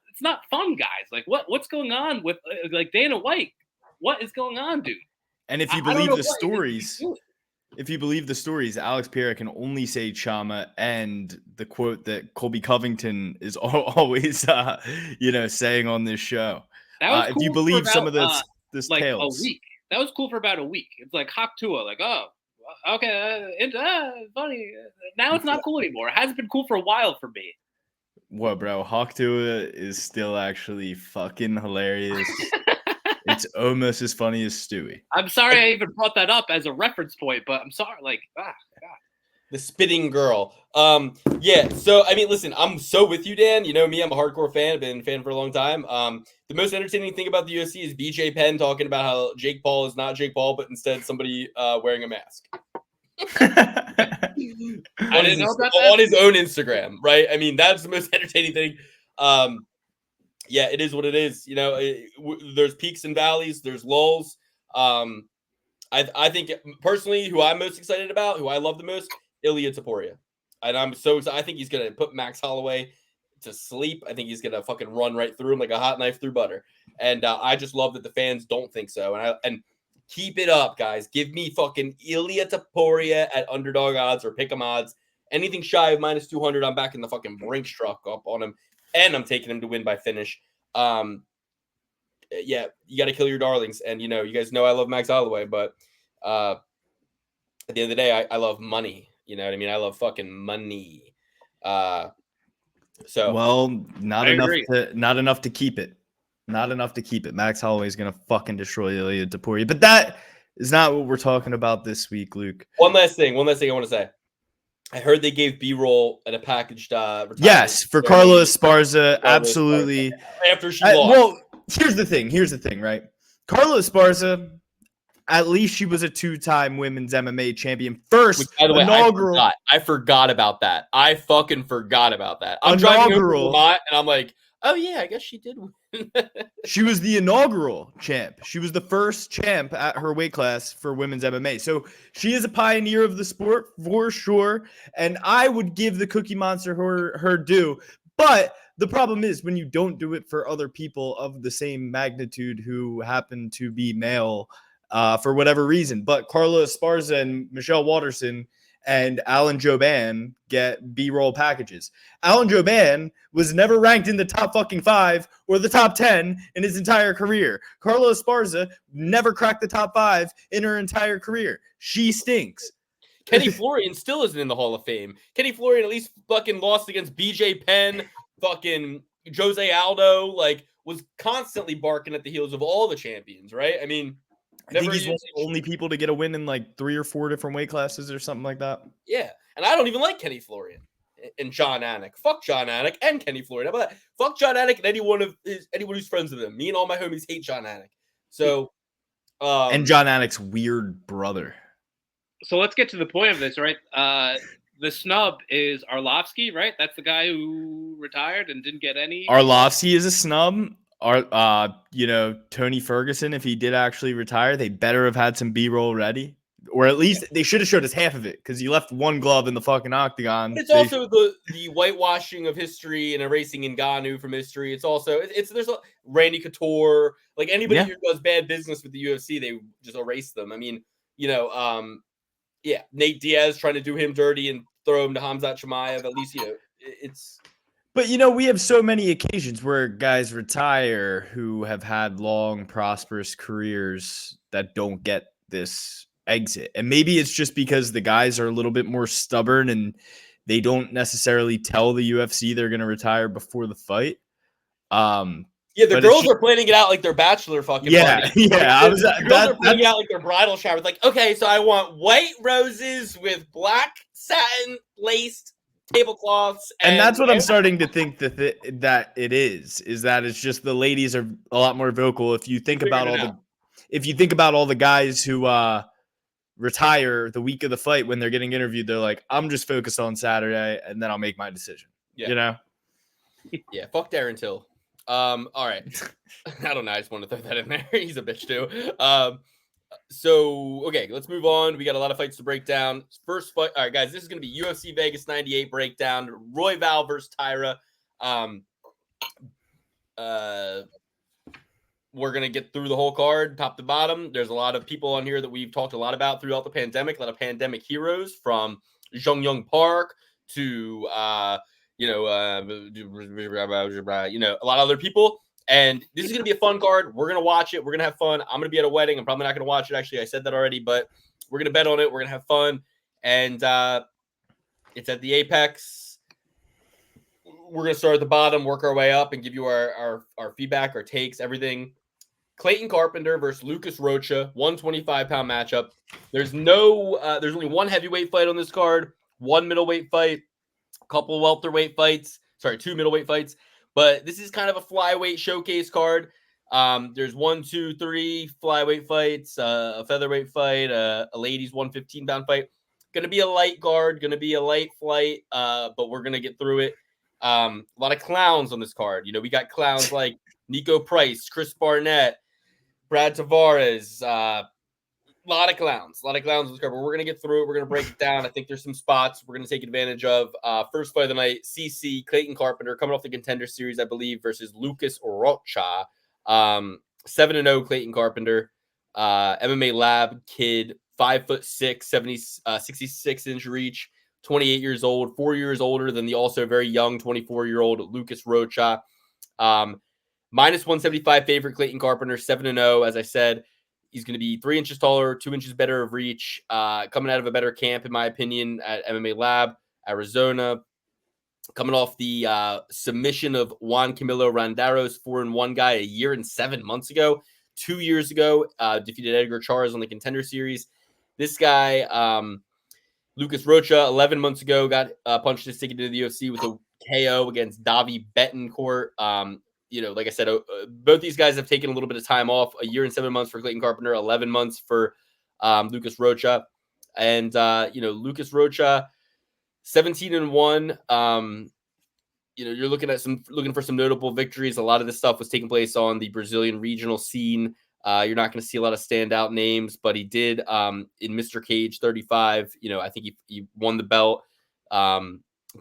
fun, guys. What's going on with Dana White? What is going on, dude? And if you believe the stories, if you believe the stories, Alex Pereira can only say Chama and the quote that Colby Covington is always, saying on this show. That was If cool you for believe some of about, this like tales. a week. That was cool for about a week. It's like Hawk Tua, like, oh, okay, funny. Now it's not cool anymore. It hasn't been cool for a while for me. What, bro? Hawk Tua is still actually fucking hilarious. It's almost as funny as Stewie. I'm sorry I even brought that up as a reference point, but I'm sorry. Like, God. The spitting girl. Yeah. So I mean, listen, I'm so with you, Dan. You know me, I'm a hardcore fan. I've been a fan for a long time. The most entertaining thing about the UFC is BJ Penn talking about how Jake Paul is not Jake Paul, but instead somebody wearing a mask. I didn't know about that. On his own Instagram, right? I mean, that's the most entertaining thing. Yeah, it is what it is. You know, there's peaks and valleys. There's lulls. I think personally, who I'm most excited about, who I love the most, Ilia Topuria. And I'm so excited. I think he's going to put Max Holloway to sleep. I think he's going to fucking run right through him like a hot knife through butter. And I just love that the fans don't think so. And keep it up, guys. Give me fucking Ilia Topuria at underdog odds or pick 'em odds. Anything shy of minus 200, I'm back in the fucking Brinks truck up on him. And I'm taking him to win by finish. Yeah, you got to kill your darlings. And, you know, you guys know I love Max Holloway, but at the end of the day, I love money. You know what I mean? I love fucking money. So well, not enough to keep it. Not enough to keep it. Max Holloway is gonna fucking destroy Ilia Topuria, but that is not what we're talking about this week, Luke. One last thing I want to say. I heard they gave B-roll at a packaged yes, for Carla Esparza, absolutely. After she lost. Well, here's the thing, right? Carla Esparza, at least she was a 2-time women's MMA champion. First, which, by the way, inaugural. I forgot about that. I fucking forgot about that. I'm driving over to Vermont, and I'm like, oh, yeah, I guess she did win. She was the inaugural champ. She was the first champ at her weight class for women's MMA. So she is a pioneer of the sport for sure. And I would give the Cookie Monster her due. But the problem is when you don't do it for other people of the same magnitude who happen to be male for whatever reason. But Carla Esparza and Michelle Waterson and Alan Jouban get B-roll packages. Alan Jouban was never ranked in the top fucking 5 or the top 10 in his entire career. Carla Esparza never cracked the top 5 in her entire career. She stinks. Kenny Florian still isn't in the Hall of Fame. Kenny Florian at least fucking lost against BJ Penn, fucking Jose Aldo, like was constantly barking at the heels of all the champions, right? I mean, I think he's one of the only people to get a win in like 3 or 4 different weight classes or something like that. Yeah, and I don't even like Kenny Florian and John Anik. Fuck John Anik and Kenny Florian. How about that? Fuck John Anik and anyone who's friends with him. Me and all my homies hate John Anik. So, and John Anik's weird brother. So let's get to the point of this, right? The snub is Arlovsky, right? That's the guy who retired and didn't get any. Arlovsky is a snub. Tony Ferguson, if he did actually retire, they better have had some B-roll ready. Or at least they should have showed us half of it because he left one glove in the fucking octagon. But it's also the whitewashing of history and erasing Ngannou from history. It's also there's a Randy Couture, like anybody who does bad business with the UFC, they just erase them. I mean, Nate Diaz trying to do him dirty and throw him to Khamzat Chimaev. At least it's. But, we have so many occasions where guys retire who have had long, prosperous careers that don't get this exit. And maybe it's just because the guys are a little bit more stubborn and they don't necessarily tell the UFC they're going to retire before the fight. The girls are planning it out like their bachelor fucking party. Yeah. The girls are planning it out like their bridal shower. It's like, okay, so I want white roses with black satin laced tablecloths, and that's what I'm starting to think that it is that it's just the ladies are a lot more vocal. If you think about all the guys who retire the week of the fight when they're getting interviewed, they're like, I'm just focused on Saturday and then I'll make my decision. Yeah, fuck Darren Till. All right. I don't know. I just want to throw that in there. He's a bitch too. So, okay, let's move on. We got a lot of fights to break down. First fight. All right, guys, this is going to be UFC Vegas 98 breakdown. Royval versus Taira. What we're going to get through the whole card, top to bottom. There's a lot of people on here that we've talked a lot about throughout the pandemic, a lot of pandemic heroes from Jung Young Park to, a lot of other people. And this is going to be a fun card. We're going to watch it. We're going to have fun. I'm going to be at a wedding. I'm probably not going to watch it. Actually, I said that already, but we're going to bet on it. We're going to have fun. And it's at the Apex. We're going to start at the bottom, work our way up, and give you our feedback, our takes, everything. Clayton Carpenter versus Lucas Rocha, 125-pound matchup. There's only one heavyweight fight on this card, one middleweight fight, a couple welterweight fights. Sorry, two middleweight fights. But this is kind of a flyweight showcase card. There's 1, 2, 3 flyweight fights, a featherweight fight, a ladies 115-pound fight. Going to be a light guard, going to be a light flight, but we're going to get through it. A lot of clowns on this card. We got clowns like Nico Price, Chris Barnett, Brad Tavares, a lot of clowns on this card, but we're going to get through it. We're going to break it down. I think there's some spots we're going to take advantage of. First fight of the night, CC, Clayton Carpenter, coming off the Contender Series, I believe, versus Lucas Rocha. 7-0 Clayton Carpenter, MMA Lab kid, 5'6", 66-inch reach, 28 years old, 4 years older than the also very young 24-year-old Lucas Rocha. Minus 175 favorite Clayton Carpenter, 7-0. As I said, he's going to be 3 inches taller, 2 inches better of reach, coming out of a better camp, in my opinion, at MMA Lab, Arizona. Coming off the submission of Juan Camilo Randaros, 4-1 guy, a year and 7 months ago. 2 years ago, defeated Edgar Chairez on the Contender Series. This guy, Lucas Rocha, 11 months ago, got punched his ticket to the UFC with a KO against Davi Betancourt. Like I said, both these guys have taken a little bit of time off. A year and 7 months for Clayton Carpenter, 11 months for Lucas Rocha. And, Lucas Rocha, 17-1. You're looking for some notable victories. A lot of this stuff was taking place on the Brazilian regional scene. You're not going to see a lot of standout names, but he did in Mr. Cage 35. I think he won the belt,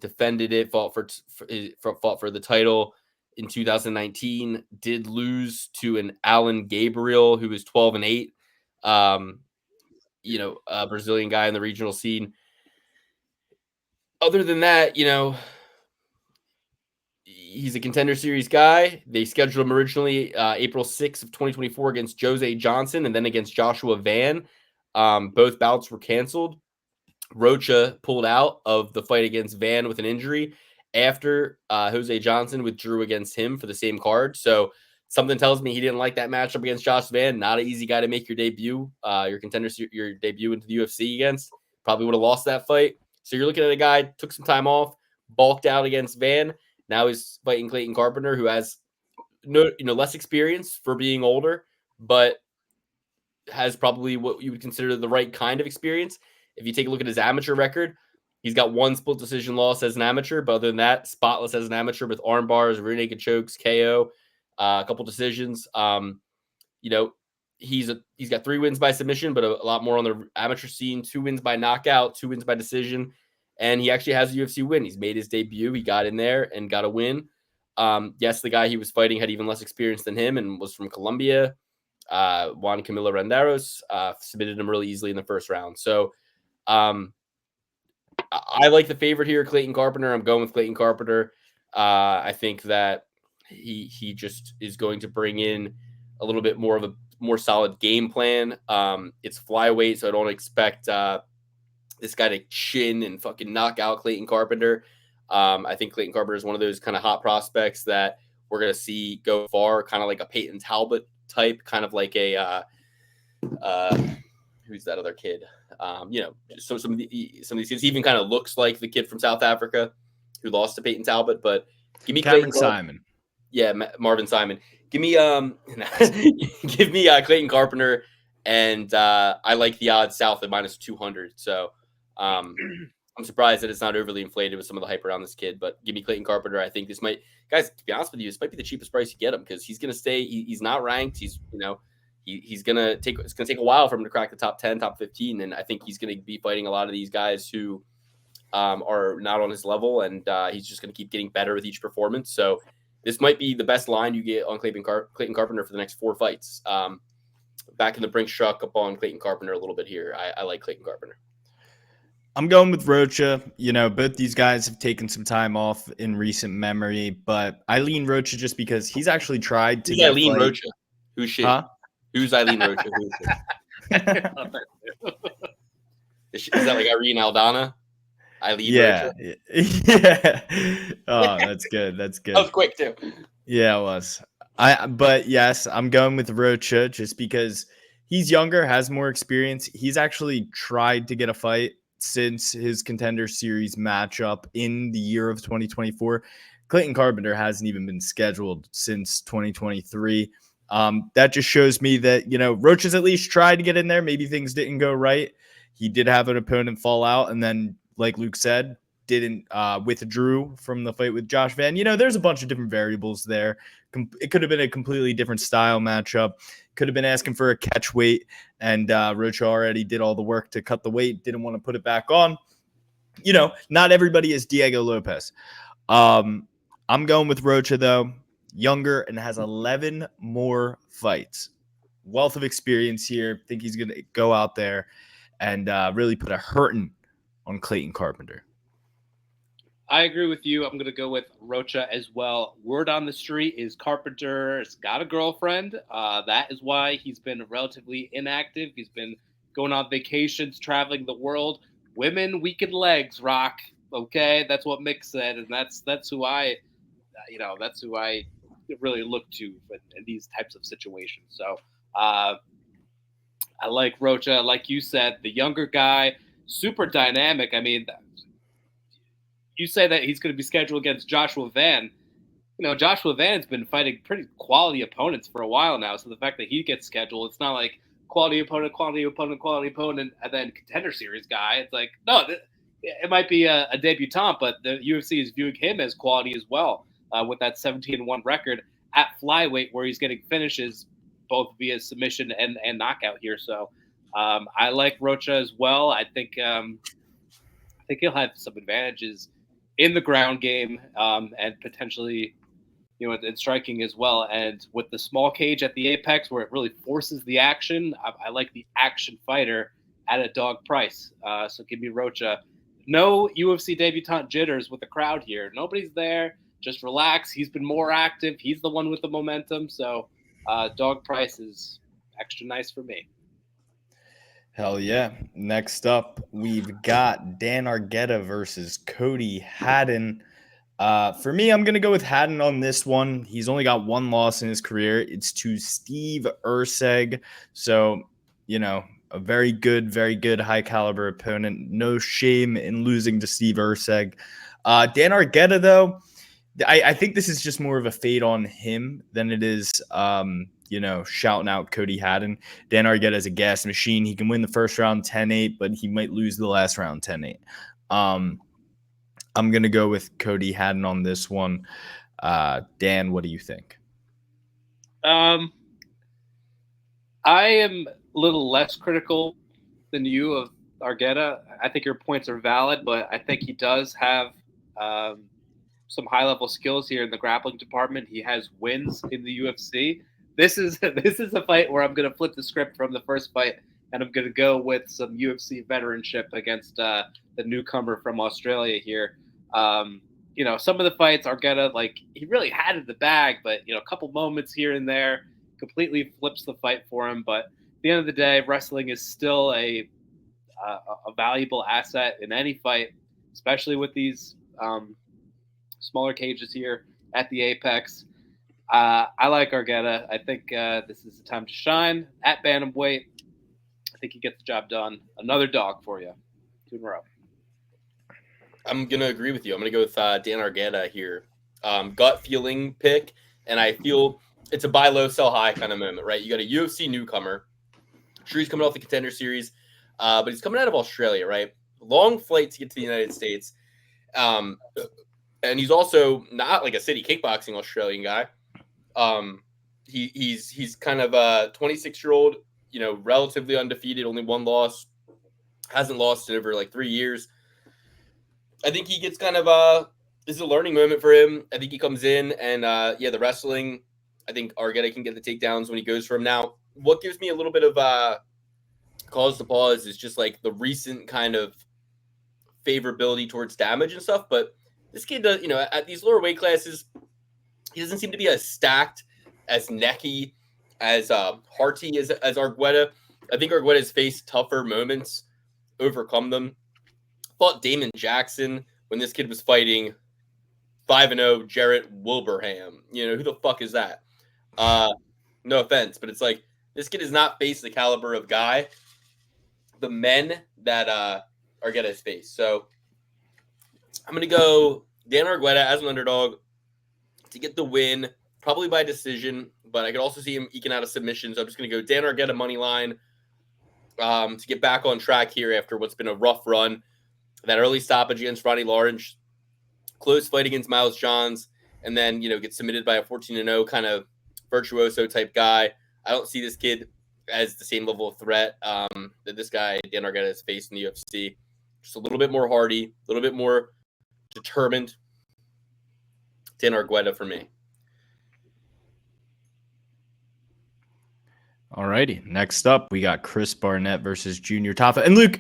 defended it, fought for the title in 2019. Did lose to an Alan Gabriel, who was 12-8. A Brazilian guy in the regional scene. Other than that, he's a Contender Series guy. They scheduled him originally April 6th of 2024 against Jose Johnson and then against Joshua Van. Both bouts were canceled. Rocha pulled out of the fight against Van with an injury after Jose Johnson withdrew against him for the same card. So something tells me he didn't like that matchup against Josh Van. Not an easy guy to make your debut, your debut into the UFC against. Probably would have lost that fight. So you're looking at a guy took some time off, bulked out against Van. Now he's fighting Clayton Carpenter, who has less experience for being older, but has probably what you would consider the right kind of experience. If you take a look at his amateur record, he's got one split decision loss as an amateur, but other than that, spotless as an amateur with arm bars, rear naked chokes, KO, a couple decisions. He's got 3 wins by submission, but a lot more on the amateur scene. 2 wins by knockout, 2 wins by decision. And he actually has a UFC win. He's made his debut. He got in there and got a win. Yes, the guy he was fighting had even less experience than him and was from Colombia. Juan Camilo Randaros submitted him really easily in the first round. So I like the favorite here, Clayton Carpenter. I'm going with Clayton Carpenter. I think that he just is going to bring in a little bit more of a more solid game plan. It's flyweight, so I don't expect this guy to chin and fucking knock out Clayton Carpenter. I think Clayton Carpenter is one of those kind of hot prospects that we're going to see go far, kind of like a Peyton Talbot type, kind of like a who's that other kid? So some of these kids, he even kind of looks like the kid from South Africa who lost to Peyton Talbot. But give me Cameron Simon. Yeah, Marvin Simon. Give me Clayton Carpenter, and I like the odds south at minus 200. So I'm surprised that it's not overly inflated with some of the hype around this kid. But give me Clayton Carpenter. I think this might, guys, to be honest with you, this might be the cheapest price you get him because he's going to stay. He's not ranked. He's he's going to take. It's going to take a while for him to crack the top 10, top 15, and I think he's going to be fighting a lot of these guys who are not on his level, and he's just going to keep getting better with each performance. So this might be the best line you get on Clayton Carpenter for the next 4 fights. Back in the Brinks truck up on Clayton Carpenter a little bit here. I like Clayton Carpenter. I'm going with Rocha. Both these guys have taken some time off in recent memory, but I lean Rocha just because he's actually tried to Who's Eileen Rocha? Who's she? Huh? Who's Eileen Rocha? Who is she? Is that like Irene Aldana? Eileen Yeah. Rocha? Yeah. Oh, that's good. That's good. That was quick too. Yeah, it was. But yes, I'm going with Rocha just because he's younger, has more experience. He's actually tried to get a fight since his Contender Series matchup in the year of 2024. Clayton Carpenter hasn't even been scheduled since 2023. That just shows me that, Rocha's at least tried to get in there. Maybe things didn't go right. He did have an opponent fall out, and then, like Luke said, didn't withdrew from the fight with Josh Van. There's a bunch of different variables there. It could have been a completely different style matchup. Could have been asking for a catch weight, and Rocha already did all the work to cut the weight, didn't want to put it back on. Not everybody is Diego Lopez. I'm going with Rocha, though. Younger and has 11 more fights. Wealth of experience here. Think he's going to go out there and really put a hurting on Clayton Carpenter. I agree with you. I'm going to go with Rocha as well. Word on the street is Carpenter's got a girlfriend. That is why he's been relatively inactive. He's been going on vacations, traveling the world. Women, weakened legs, Rock. Okay, that's what Mick said, and that's who I really look to in these types of situations. So I like Rocha. Like you said, the younger guy, super dynamic. I mean, you say that he's going to be scheduled against Joshua Van. Joshua Van's been fighting pretty quality opponents for a while now. So the fact that he gets scheduled, it's not like quality opponent, and then Contender Series guy. It's like, no, it might be a debutant, but the UFC is viewing him as quality as well with that 17-1 record at flyweight, where he's getting finishes both via submission and knockout here. So I like Rocha as well. I think he'll have some advantages in the ground game and potentially, in striking as well. And with the small cage at the apex where it really forces the action, I like the action fighter at a dog price. So give me Rocha. No UFC debutant jitters with the crowd here. Nobody's there. Just relax. He's been more active. He's the one with the momentum. So dog price is extra nice for me. Hell yeah. Next up, we've got Dan Argueta versus Cody Haddon. For me, I'm going to go with Haddon on this one. He's only got one loss in his career. It's to Steve Erceg. So, a very good high caliber opponent. No shame in losing to Steve Erceg. Dan Argueta, though, I think this is just more of a fade on him than it is, shouting out Cody Haddon. Dan Argueta is a gas machine. He can win the first round 10-8, but he might lose the last round 10-8. I'm going to go with Cody Haddon on this one. Dan, what do you think? I am a little less critical than you of Argueta. I think your points are valid, but I think he does have some high-level skills here in the grappling department. He has wins in the UFC. This is a fight where I'm going to flip the script from the first fight, and I'm going to go with some UFC veteranship against the newcomer from Australia here. Some of the fights Argueta, he really had it in the bag, but a couple moments here and there completely flips the fight for him. But at the end of the day, wrestling is still a valuable asset in any fight, especially with these smaller cages here at the apex. I like Argueta. I think this is the time to shine at bantamweight. I think he gets the job done. Another dog for you. 2 in a row. I'm going to agree with you. I'm going to go with Dan Argueta here. Gut feeling pick, and I feel it's a buy low, sell high kind of moment, right? You got a UFC newcomer. Sure, he's coming off the Contender Series, but he's coming out of Australia, right? Long flight to get to the United States. And he's also not like a city kickboxing Australian guy. He's kind of a 26-year-old, relatively undefeated, only one loss, hasn't lost in over 3 years. I think he gets kind of this is a learning moment for him. I think he comes in and the wrestling. I think Argueta can get the takedowns when he goes for him. Now, what gives me a little bit of cause to pause is just like the recent kind of favorability towards damage and stuff. But this kid does, at these lower weight classes, he doesn't seem to be as stacked, as necky, as hearty as Argueta. I think Argueta has faced tougher moments, overcome them. Fought Damon Jackson when this kid was fighting 5-0 Jarrett Wilbraham. Who the fuck is that? No offense, but it's like this kid has not faced the caliber of guy, the men that Argueta's faced. So I'm going to go Dan Argueta as an underdog to get the win, probably by decision, but I could also see him eking out a submission. So I'm just going to go Dan Argueta money line to get back on track here after what's been a rough run. That early stoppage against Ronnie Lawrence, close fight against Miles Johns, and then, get submitted by a 14-0 kind of virtuoso type guy. I don't see this kid as the same level of threat that this guy, Dan Argueta, has faced in the UFC. Just a little bit more hardy, a little bit more determined. Dan Argueta for me. All righty. Next up, we got Chris Barnett versus Junior Tafa. And Luke,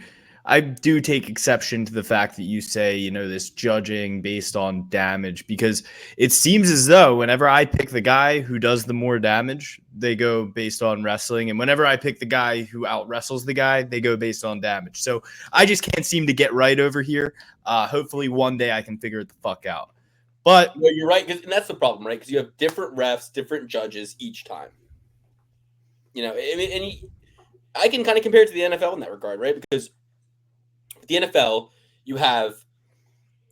I do take exception to the fact that you say, this judging based on damage, because it seems as though whenever I pick the guy who does the more damage, they go based on wrestling. And whenever I pick the guy who out wrestles the guy, they go based on damage. So I just can't seem to get right over here. Hopefully one day I can figure it the fuck out. But no, you're right. And that's the problem, right? Because you have different refs, different judges each time. I can kind of compare it to the NFL in that regard, right? Because the NFL, you have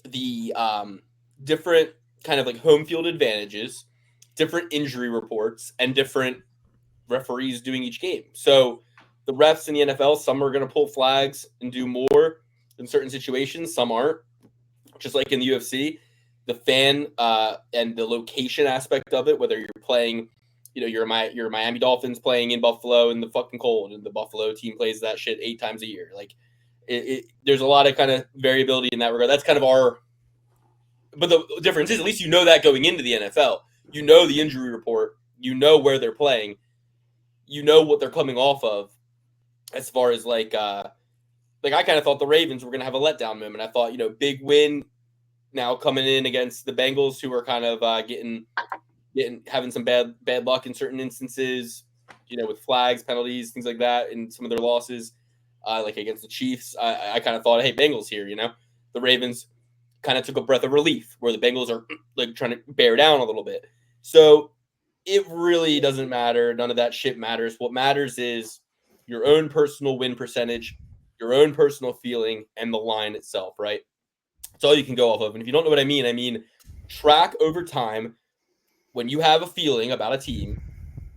the different kind of like home field advantages, different injury reports, and different referees doing each game. So the refs in the NFL, some are going to pull flags and do more in certain situations. Some aren't. Just like in the UFC, the fan and the location aspect of it, whether you're playing, you're Miami Dolphins playing in Buffalo in the fucking cold, and the Buffalo team plays that shit 8 times a year. Like, there's a lot of kind of variability in that regard. That's kind of but the difference is at least that going into the NFL. The injury report, where they're playing, what they're coming off of, as far as I kind of thought the Ravens were going to have a letdown moment. I thought, big win now coming in against the Bengals, who are kind of having some bad luck in certain instances, with flags, penalties, things like that, in some of their losses. Like against the Chiefs, I kind of thought, hey, Bengals here, the Ravens kind of took a breath of relief where the Bengals are like trying to bear down a little bit. So it really doesn't matter. None of that shit matters. What matters is your own personal win percentage, your own personal feeling, and the line itself, right? That's all you can go off of. And if you don't know what I mean track over time. When you have a feeling about a team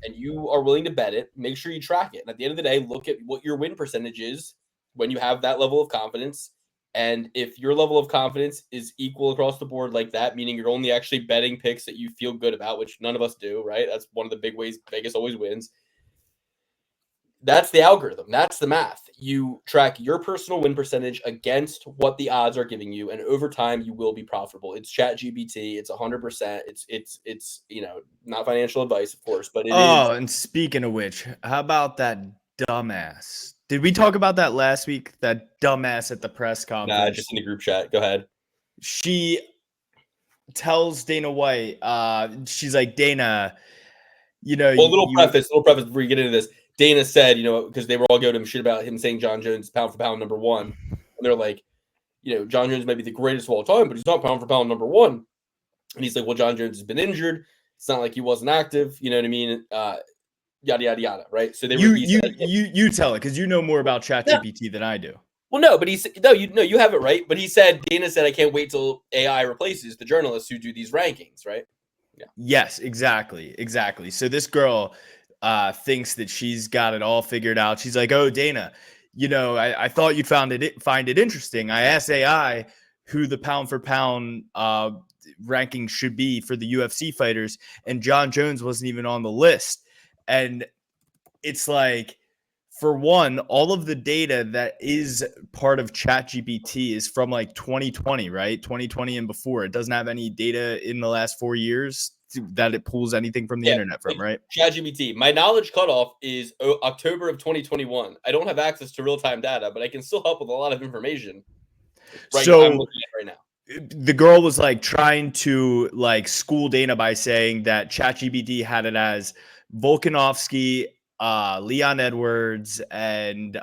and you are willing to bet it, make sure you track it. And at the end of the day, look at what your win percentage is when you have that level of confidence. And if your level of confidence is equal across the board like that, meaning you're only actually betting picks that you feel good about, which none of us do, right? That's one of the big ways Vegas always wins. That's the algorithm. That's the math. You track your personal win percentage against what the odds are giving you, and over time you will be profitable. It's ChatGPT. It's 100%. It's not financial advice, of course, but it is. Oh, and speaking of which, how about that dumbass? Did we talk about that last week? That dumbass at the press conference? Nah, just in the group chat. Go ahead. She tells Dana White, she's like, Dana, Well, a little preface before you get into this. Dana said, because they were all going to him shit about him saying John Jones pound for pound number 1. And they're like, John Jones might be the greatest of all time, but he's not pound for pound number 1. And he's like, well, John Jones has been injured. It's not like he wasn't active. You know what I mean? Yada, yada, yada. Right. So you tell it, because you know more about ChatGPT than I do. Well, no, but you have it right. But Dana said, I can't wait till AI replaces the journalists who do these rankings. Right. Yeah. Yes, exactly. So this girl thinks that she's got it all figured out. She's like, oh, Dana, I thought you'd find it interesting. I asked AI who the pound for pound ranking should be for the UFC fighters, and John Jones wasn't even on the list. And it's like, for one, all of the data that is part of ChatGPT is from like 2020, right? 2020 and before. It doesn't have any data in the last 4 years that it pulls anything from the internet from, right? ChatGPT. My knowledge cutoff is October of 2021. I don't have access to real-time data, but I can still help with a lot of information. Right, So I'm looking at it right now. The girl was like trying to like school Dana by saying that ChatGPT had it as Volkanovski, Leon Edwards, and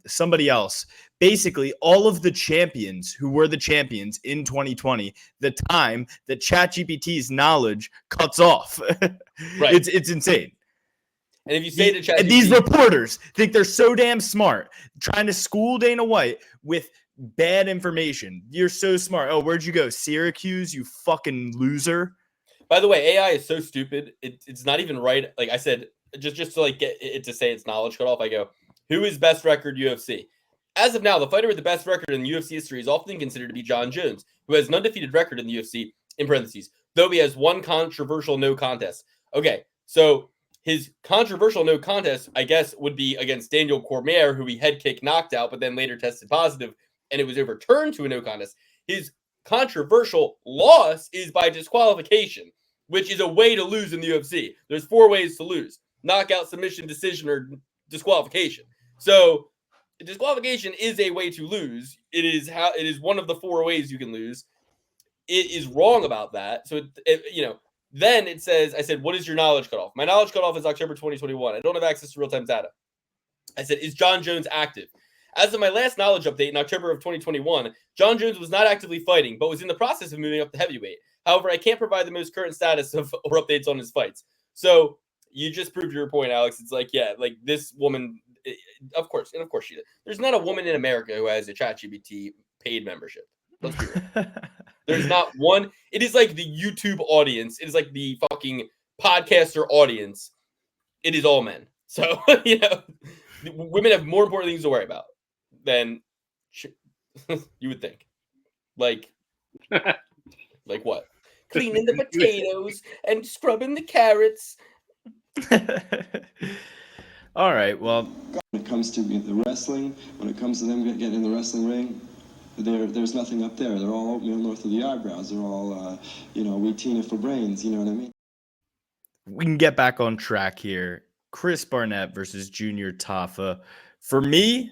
somebody else. Basically, all of the champions who were the champions in 2020, the time that ChatGPT's knowledge cuts off. Right. It's insane. And if you say to ChatGPT, and these reporters think they're so damn smart, trying to school Dana White with bad information. You're so smart. Oh, where'd you go? Syracuse, you fucking loser. By the way, AI is so stupid. It's not even right. Like I said, just to like get it to say its knowledge cut off, I go, who is best record UFC? As of now, the fighter with the best record in UFC history is often considered to be John Jones, who has an undefeated record in the UFC, in parentheses, though he has one controversial no contest. Okay, so his controversial no contest, I guess, would be against Daniel Cormier, who he head kick knocked out, but then later tested positive, and it was overturned to a no contest. His controversial loss is by disqualification, which is a way to lose in the UFC. There's 4 ways to lose: knockout, submission, decision, or disqualification. So disqualification is a way to lose. It is one of the 4 ways you can lose. It is wrong about that. So then it says, I said, what is your knowledge cutoff? My knowledge cutoff is October 2021. I don't have access to real-time data. I said, is John Jones active? As of my last knowledge update in October of 2021, John Jones was not actively fighting, but was in the process of moving up to heavyweight. However, I can't provide the most current status or updates on his fights. So you just proved your point, Alex. It's like, yeah, like this woman, of course she did. There's not a woman in America who has a ChatGPT paid membership. Let's be real. There's not one. It is like the YouTube audience. It is like the fucking podcaster audience. It is all men. So, women have more important things to worry about than you would think. Like what? Cleaning the potatoes and scrubbing the carrots. All right, well. When it comes to the wrestling, when it comes to them getting in the wrestling ring, there's nothing up there. They're all oatmeal north of the eyebrows. They're all, we Tina for brains. You know what I mean? We can get back on track here. Chris Barnett versus Junior Tafa. For me,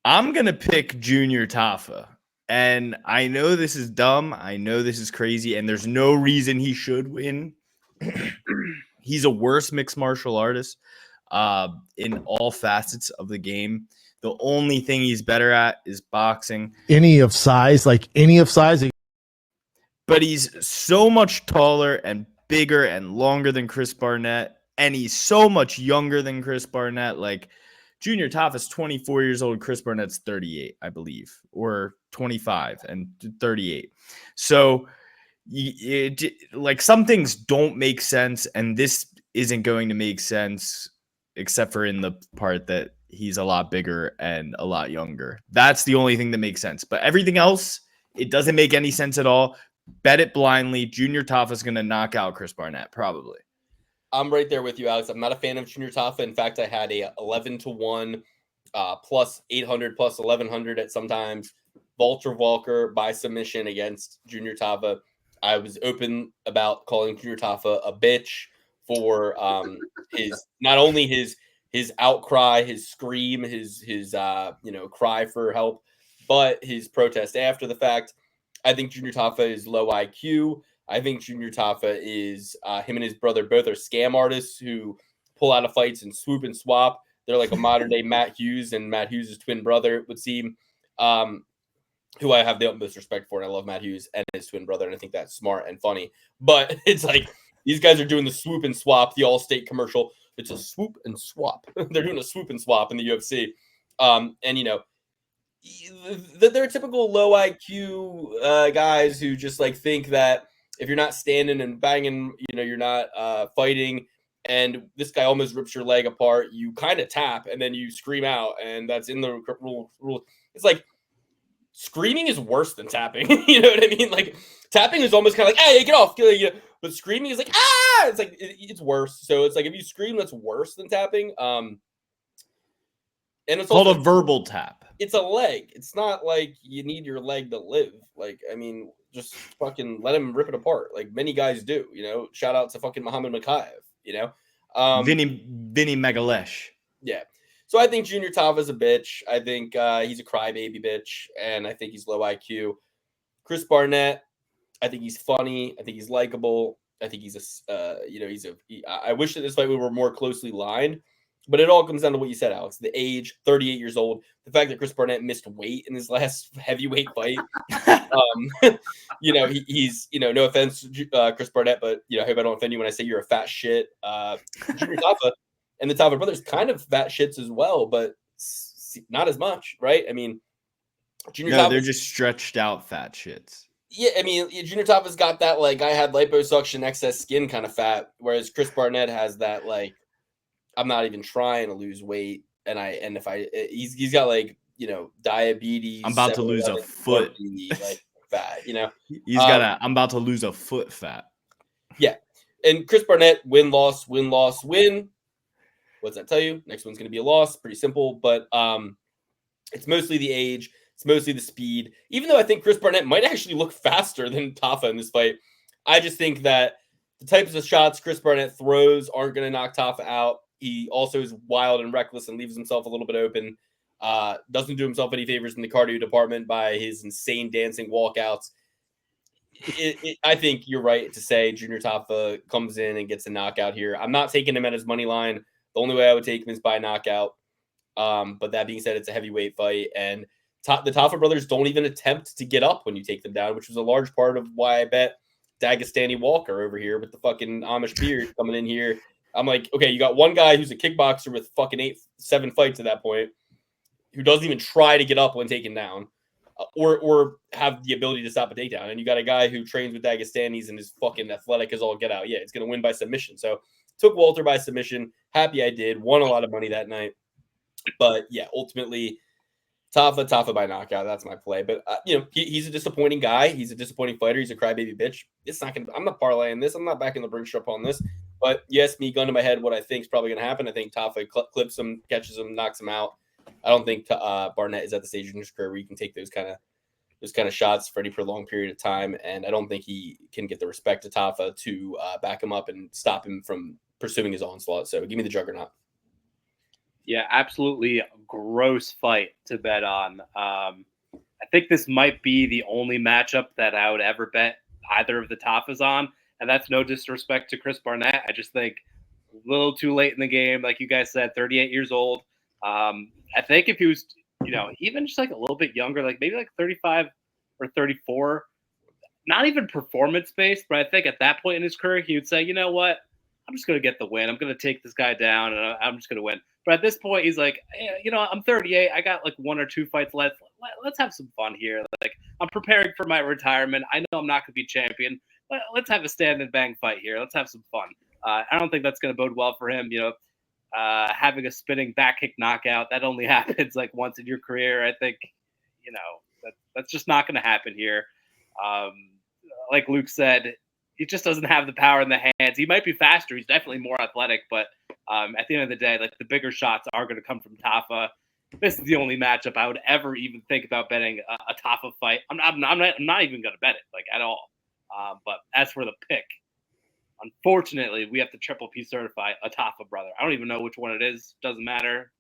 I'm going to pick Junior Tafa. And I know this is dumb. I know this is crazy. And there's no reason he should win. He's a worse mixed martial artist in all facets of the game. The only thing he's better at is boxing. Any of size. But he's so much taller and bigger and longer than Chris Barnett. And he's so much younger than Chris Barnett. Like, Junior Tafa is 24 years old. Chris Barnett's 38, I believe, or 25 and 38. So, like, some things don't make sense, and this isn't going to make sense except for in the part that he's a lot bigger and a lot younger. That's the only thing that makes sense. But everything else, it doesn't make any sense at all. Bet it blindly. Junior Tafa is going to knock out Chris Barnett, probably. I'm right there with you, Alex. I'm not a fan of Junior Tafa. In fact, I had a 11-1 plus 800 plus 1100 at sometimes Walter Walker by submission against Junior Tafa. I was open about calling Junior Tafa a bitch for his not only his outcry, his scream, his cry for help, but his protest after the fact. I think Junior Tafa is low IQ. I think Junior Tafa is him and his brother both are scam artists who pull out of fights and swoop and swap. They're like a modern day Matt Hughes and Matt Hughes' twin brother, it would seem, who I have the utmost respect for. And I love Matt Hughes and his twin brother. And I think that's smart and funny. But it's like these guys are doing the swoop and swap, the Allstate commercial. It's a swoop and swap. They're doing a swoop and swap in the UFC. They're typical low IQ guys who just like think that if you're not standing and banging, you're not fighting, and this guy almost rips your leg apart, you kind of tap and then you scream out, and that's in the rule. It's like screaming is worse than tapping. You know what I mean? Like tapping is almost kind of like, hey, get off. But screaming is like, ah! It's like, it's worse. So it's like if you scream, that's worse than tapping. And it's called also a verbal tap. it's a leg. It's not like you need your leg to live. Like, I mean, just fucking let him rip it apart. Like many guys do, you know. Shout out to fucking Muhammad Makayev, you know. Vinny Megalesh. Yeah. So I think Junior Tava's a bitch. I think he's a crybaby bitch, and I think he's low IQ. Chris Barnett, I think he's funny. I think he's likable. I think he's I wish that this fight we were more closely lined, but it all comes down to what you said, Alex. The age, 38 years old. The fact that Chris Barnett missed weight in his last heavyweight fight. He's no offense, Chris Barnett, but I hope I don't offend you when I say you're a fat shit. Junior Tava and the Tava brothers kind of fat shits as well, but not as much, right? I mean, they're just stretched out fat shits. Yeah, I mean, Junior Tava's got that, like, I had liposuction, excess skin kind of fat, whereas Chris Barnett has that, like, I'm not even trying to lose weight, he's got, like, diabetes. I'm about to lose a foot. Like, fat, He's got I'm about to lose a foot fat. Yeah, and Chris Barnett, win, loss, win, loss, win. What's that tell you? Next one's going to be a loss. Pretty simple, but it's mostly the age. It's mostly the speed. Even though I think Chris Barnett might actually look faster than Tafa in this fight, I just think that the types of shots Chris Barnett throws aren't going to knock Tafa out. He also is wild and reckless and leaves himself a little bit open. Doesn't do himself any favors in the cardio department by his insane dancing walkouts. I think you're right to say Junior Tafa comes in and gets a knockout here. I'm not taking him at his money line. The only way I would take him is by knockout. But that being said, it's a heavyweight fight, and the Tafa brothers don't even attempt to get up when you take them down, which was a large part of why I bet Dagestani Walker over here with the fucking Amish beard coming in here. I'm like, okay, you got one guy who's a kickboxer with fucking 7 fights at that point, who doesn't even try to get up when taken down, or have the ability to stop a takedown. And you got a guy who trains with Dagestanis and is fucking athletic as all get out. Yeah, it's going to win by submission. So took Walter by submission. Happy I did. Won a lot of money that night. But yeah, ultimately, Tafa by knockout. That's my play. But he's a disappointing guy. He's a disappointing fighter. He's a crybaby bitch. It's not gonna. I'm not parlaying this. I'm not backing the Brinks up on this. But yes, me gun to my head, what I think is probably gonna happen. I think Tafa clips him, catches him, knocks him out. I don't think Barnett is at the stage in his career where he can take those kind of shots for any prolonged period of time. And I don't think he can get the respect of Tafa to back him up and stop him from pursuing his onslaught. So give me the Juggernaut. Yeah, absolutely gross fight to bet on. I think this might be the only matchup that I would ever bet either of the Tafas on, and that's no disrespect to Chris Barnett. I just think a little too late in the game, like you guys said, 38 years old. I think if he was, even just like a little bit younger, like maybe like 35 or 34, not even performance-based, but I think at that point in his career, he would say, you know what, I'm just going to get the win. I'm going to take this guy down, and I'm just going to win. But at this point, he's like, hey, I'm 38. I got like 1 or 2 fights left. Let's have some fun here. Like, I'm preparing for my retirement. I know I'm not going to be champion. Let's have a stand and bang fight here. Let's have some fun. I don't think that's going to bode well for him. Having a spinning back kick knockout, that only happens like once in your career. I think, that's just not going to happen here. Like Luke said, he just doesn't have the power in the hands. He might be faster. He's definitely more athletic, but at the end of the day, like the bigger shots are going to come from Tafa. This is the only matchup I would ever even think about betting a Tafa fight. I'm not even going to bet it like at all. But as for the pick, unfortunately, we have to triple P certify a Tafa brother. I don't even know which one it is. Doesn't matter.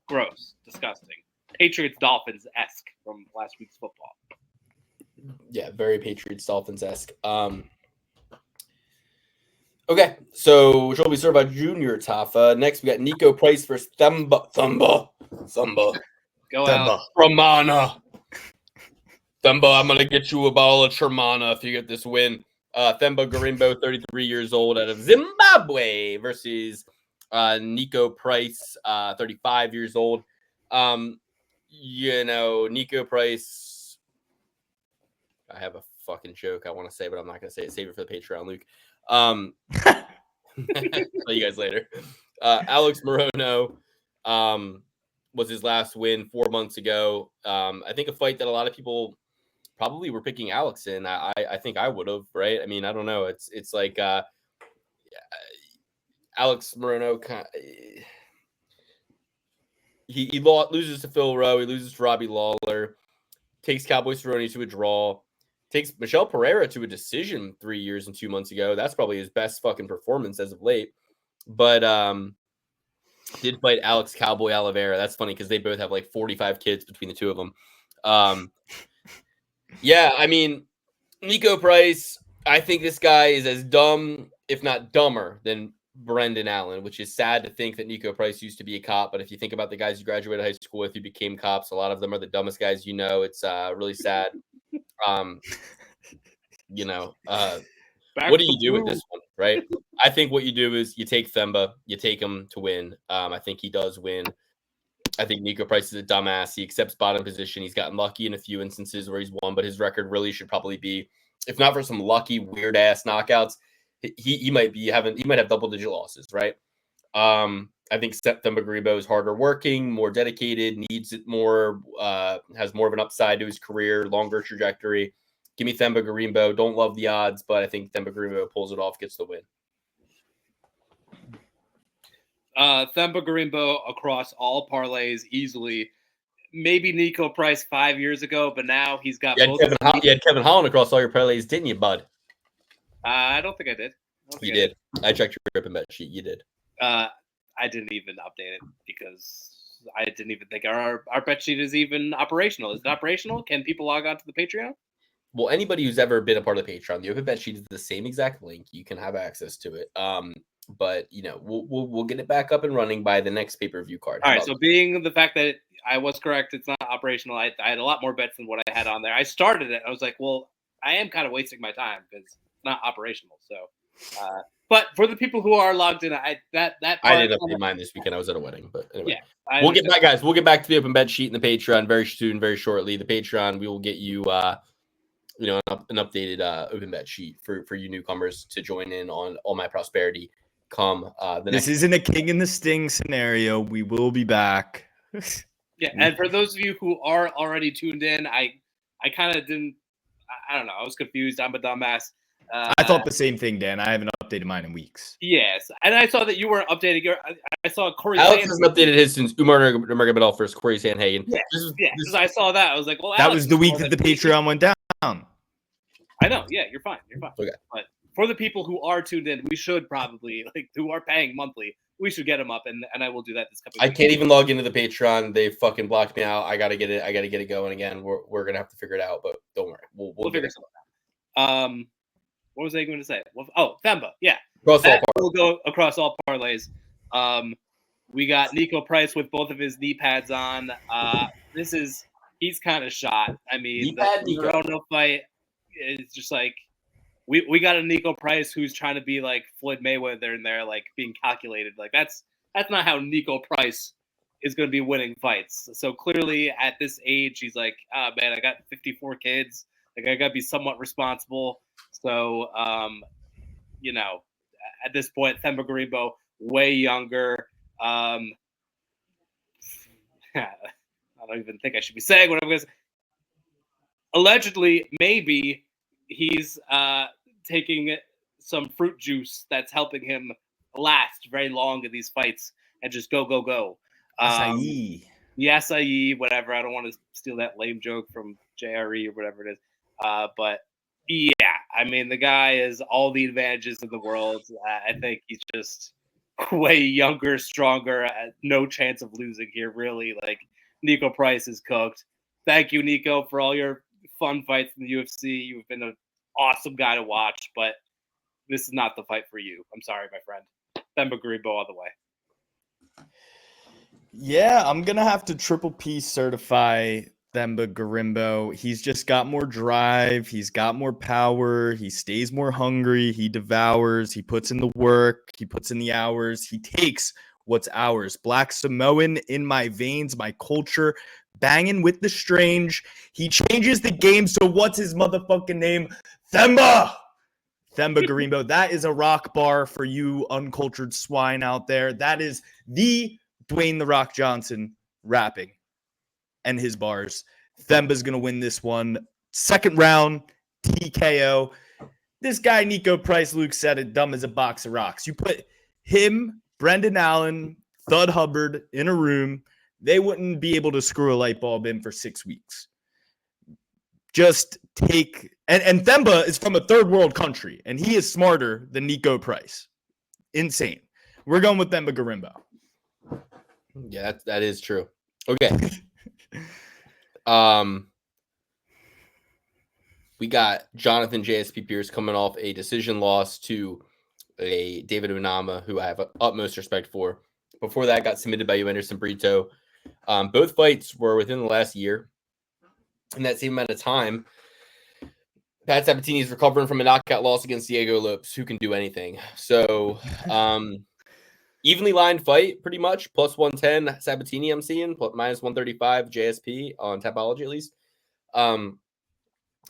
Gross, disgusting. Patriots Dolphins-esque from last week's football. Yeah, very Patriots Dolphins-esque. Okay, so which will be served by Junior Tafa. Next, we got Nico Price versus Thumba. Go out. Tremana. Thumba, I'm going to get you a bottle of Tremana if you get this win. Themba Garimbo, 33 years old, out of Zimbabwe versus Nico Price, 35 years old. Nico Price, I have a fucking joke I want to say, but I'm not going to say it. Save it for the Patreon, Luke. I'll tell you guys later. Alex Morono was his last win 4 months ago. I think a fight that a lot of people probably were picking Alex in. I think I would have, right? I mean, I don't know. It's like Alex Morono loses to Phil Rowe. He loses to Robbie Lawler. Takes Cowboy Cerrone to a draw. Takes Michelle Pereira to a decision 3 years and 2 months ago. That's probably his best fucking performance as of late. But did fight Alex Cowboy Oliveira. That's funny because they both have like 45 kids between the two of them. Yeah, I mean, Nico Price, I think this guy is as dumb, if not dumber, than Brendan Allen, which is sad to think that Nico Price used to be a cop. But if you think about the guys you graduated high school with who became cops, a lot of them are the dumbest guys you know. It's really sad. What do you do with this one, right? I think what you do is you take Themba, you take him to win. I think he does win. I think Nico Price is a dumbass. He accepts bottom position. He's gotten lucky in a few instances where he's won, but his record really should probably be, if not for some lucky, weird ass knockouts, he might have double digit losses, right? I think Themba Grebo is harder working, more dedicated, needs it more, has more of an upside to his career, longer trajectory. Give me Themba Grebo. Don't love the odds, but I think Themba Grebo pulls it off, gets the win. Themba Grebo across all parlays easily. Maybe Nico Price 5 years ago, but now he's got both. You had Kevin Holland across all your parlays, didn't you, bud? I don't think I did. You did. I checked your rip and bet sheet. You did. I didn't even update it because I didn't even think our bet sheet is even operational. Is it operational? Can people log on to the Patreon? Well, anybody who's ever been a part of the Patreon, the open bet sheet is the same exact link. You can have access to it. But we'll get it back up and running by the next pay-per-view card. All right. So being the fact that I was correct, it's not operational. I had a lot more bets than what I had on there. I started it. I was like, well, I am kind of wasting my time because it's not operational. So, but for the people who are logged in, I didn't update mine this weekend. I was at a wedding, but anyway, yeah, we'll get back, guys. We'll get back to the open bet sheet and the Patreon very soon, very shortly. The Patreon, we will get you, an updated open bet sheet for you newcomers to join in on All My Prosperity. This isn't a King in the Sting scenario. We will be back. Yeah, and for those of you who are already tuned in, I kind of didn't. I don't know. I was confused. I'm a dumbass. I thought the same thing, Dan. I haven't updated mine in weeks. Yes, and I saw that you weren't updating your. I saw Corey. Alex hasn't updated his since Umar Nurmagomedov first. Corey Sandhagen. Yeah, I saw that. I was like, well, that was the week that the Patreon went down. I know. Yeah, you're fine. You're fine. Okay. But for the people who are tuned in, we should probably who are paying monthly. We should get them up, and I will do that this coming. I can't even log into the Patreon. They fucking blocked me out. I gotta get it going again. We're gonna have to figure it out, but don't worry, we'll figure something out. What was I going to say? Themba. Yeah, we'll go across all parlays. We got Nico Price with both of his knee pads on. He's kind of shot. I mean, the Verona fight is just like. We got a Nico Price who's trying to be like Floyd Mayweather in there, like being calculated. Like that's not how Nico Price is going to be winning fights. So clearly at this age, he's like, man, I got 54 kids. Like I got to be somewhat responsible. So, at this point, Themba Grebo, way younger. I don't even think I should be saying what I'm going to say. Allegedly, maybe he's taking some fruit juice that's helping him last very long in these fights and just go. Acai. The acai, whatever. I don't want to steal that lame joke from JRE or whatever it is. But yeah, I mean, the guy has all the advantages in the world. I think he's just way younger, stronger, no chance of losing here, really. Like, Nico Price is cooked. Thank you, Nico, for all your fun fights in the UFC. You've been an awesome guy to watch, but this is not the fight for you. I'm sorry, my friend. Themba Grebo all the way. Yeah, I'm going to have to triple P certify Themba Grebo. He's just got more drive. He's got more power. He stays more hungry. He devours. He puts in the work. He puts in the hours. He takes what's ours. Black Samoan in my veins, my culture, banging with the strange. He changes the game. So what's his motherfucking name? Themba Grebo. That is a rock bar for you uncultured swine out there. That is the Dwayne The Rock Johnson rapping and his bars. Themba's going to win this one. Second round, TKO. This guy, Nico Price, Luke said it, dumb as a box of rocks. You put him, Brendan Allen, Thud Hubbard in a room. they wouldn't be able to screw a light bulb in for 6 weeks. Just take and Themba is from a third world country, and he is smarter than Nico Price. Insane. We're going with Themba Gorimbo. Yeah, that is true. Okay. We got Jonathan JSP Pierce coming off a decision loss to a David Unama, who I have utmost respect for. Before that, got submitted by Anderson Brito. Both fights were within the last year. In that same amount of time, Pat Sabatini is recovering from a knockout loss against Diego Lopes, who can do anything. So, evenly lined fight, pretty much. Plus 110 Sabatini, I'm seeing. Minus 135 JSP on Tapology, at least.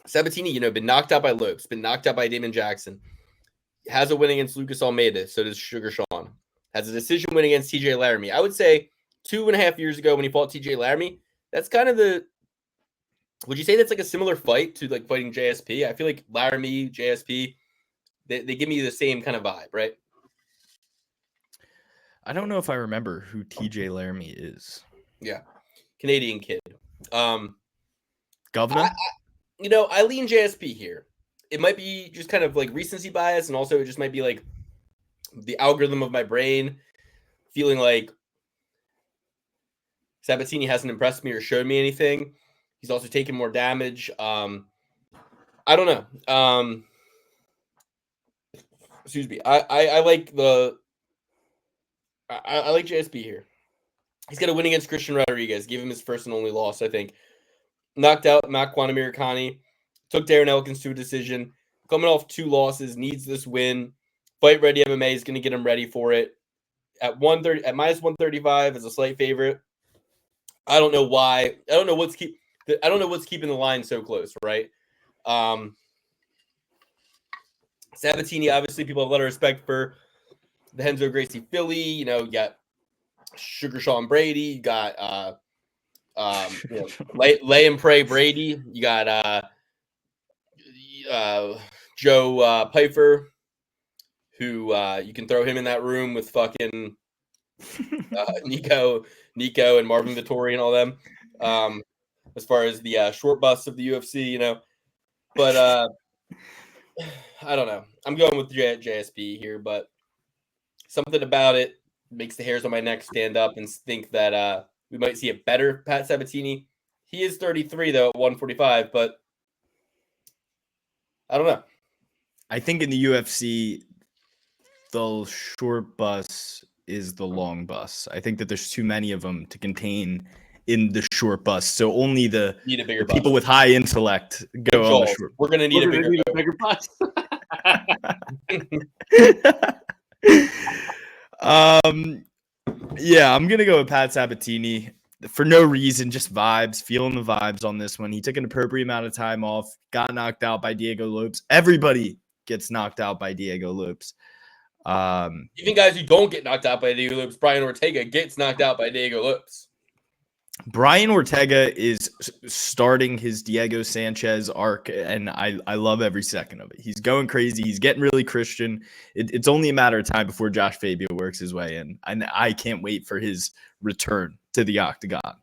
Sabatini, been knocked out by Lopes, been knocked out by Damon Jackson. Has a win against Lucas Almeida, so does Sugar Sean. Has a decision win against TJ Laramie. I would say 2.5 years ago when he fought TJ Laramie, that's kind of would you say that's like a similar fight to like fighting JSP? I feel like Laramie, JSP, they give me the same kind of vibe, right? I don't know if I remember who TJ Laramie is. Yeah. Canadian kid. Governor? I lean JSP here. It might be just kind of like recency bias, and also it just might be like the algorithm of my brain feeling like Sabatini hasn't impressed me or showed me anything. He's also taken more damage. I don't know. Excuse me. I like I like JSP here. He's got a win against Christian Rodriguez. Give him his first and only loss, I think. Knocked out Makwan Amirkhani. Took Darren Elkins to a decision. Coming off 2 losses. Needs this win. Fight Ready MMA is going to get him ready for it. At minus 135 as a slight favorite. I don't know why. I don't know what's keeping the line so close, right? Sabatini, obviously, people have a lot of respect for the Renzo Gracie Philly. You got Sugar Sean Brady. You got Lay and Pray Brady. You got Joe Pfeiffer, who you can throw him in that room with fucking Nico and Marvin Vittori and all them. As far as the short busts of the UFC, but I don't know. I'm going with JSP here, but something about it makes the hairs on my neck stand up and think that we might see a better Pat Sabatini. He is 33 though at 145, but I don't know. I think in the UFC, the short bus is the long bus. I think that there's too many of them to contain in the short bus. So only the people with high intellect go on the short bus. We're going to need a bigger bus. Yeah, I'm going to go with Pat Sabatini for no reason, just vibes, feeling the vibes on this one. He took an appropriate amount of time off, got knocked out by Diego Lopes. Everybody gets knocked out by Diego Lopes. Even guys who don't get knocked out by Diego Lopes, Brian Ortega gets knocked out by Diego Lopes. Brian Ortega is starting his Diego Sanchez arc, and I love every second of it. He's going crazy. He's getting really Christian. It's only a matter of time before Josh Fabio works his way in, and I can't wait for his return to the octagon.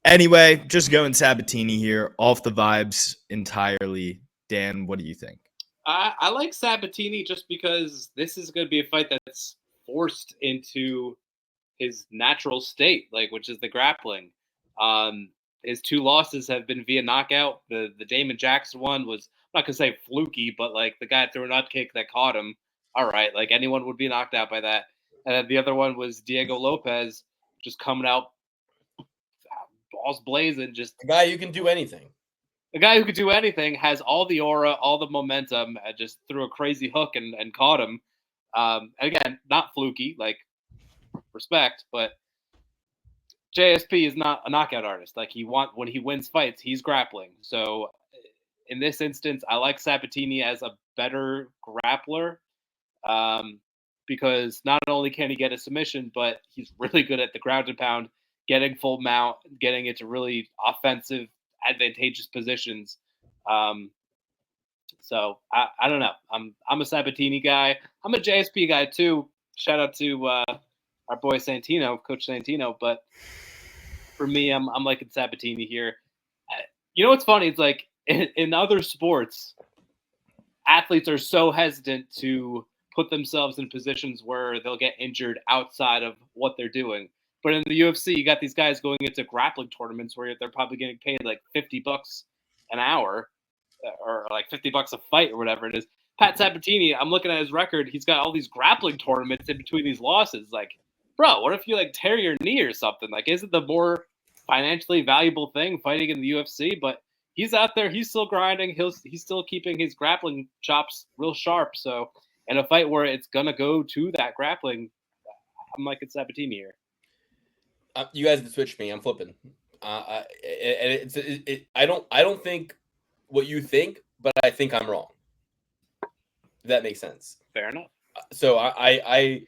Anyway, just going Sabatini here, off the vibes entirely. Dan, what do you think? I like Sabatini just because this is going to be a fight that's forced into his natural state, which is the grappling. His 2 losses have been via knockout. The Damon Jackson one was, I'm not gonna say fluky, but the guy threw a nut kick that caught him. All right, anyone would be knocked out by that. And then the other one was Diego Lopez just coming out balls blazing, just a guy who can do anything. A guy who could do anything, has all the aura, all the momentum, just threw a crazy hook and caught him. Again, not fluky, respect, but JSP is not a knockout artist. When he wins fights, he's grappling. So in this instance, I like Sabatini as a better grappler because not only can he get a submission, but he's really good at the ground and pound, getting full mount, getting into really offensive, advantageous positions. So I don't know. I'm a Sabatini guy. I'm a JSP guy too. Shout out to our boy Santino, Coach Santino. But for me, I'm liking Sabatini here. You know what's funny? It's like in other sports, athletes are so hesitant to put themselves in positions where they'll get injured outside of what they're doing. But in the UFC, you got these guys going into grappling tournaments where they're probably getting paid like $50 an hour or like $50 a fight or whatever it is. Pat Sabatini, I'm looking at his record. He's got all these grappling tournaments in between these losses. Like, bro, what if you like tear your knee or something? Like, isn't the more financially valuable thing fighting in the UFC? But he's out there. He's still grinding. He's still keeping his grappling chops real sharp. So in a fight where it's gonna go to that grappling, I'm liking Sabatini here. You guys can switch me. I'm flipping. I don't think what you think, but I think I'm wrong. If that makes sense. Fair enough. So I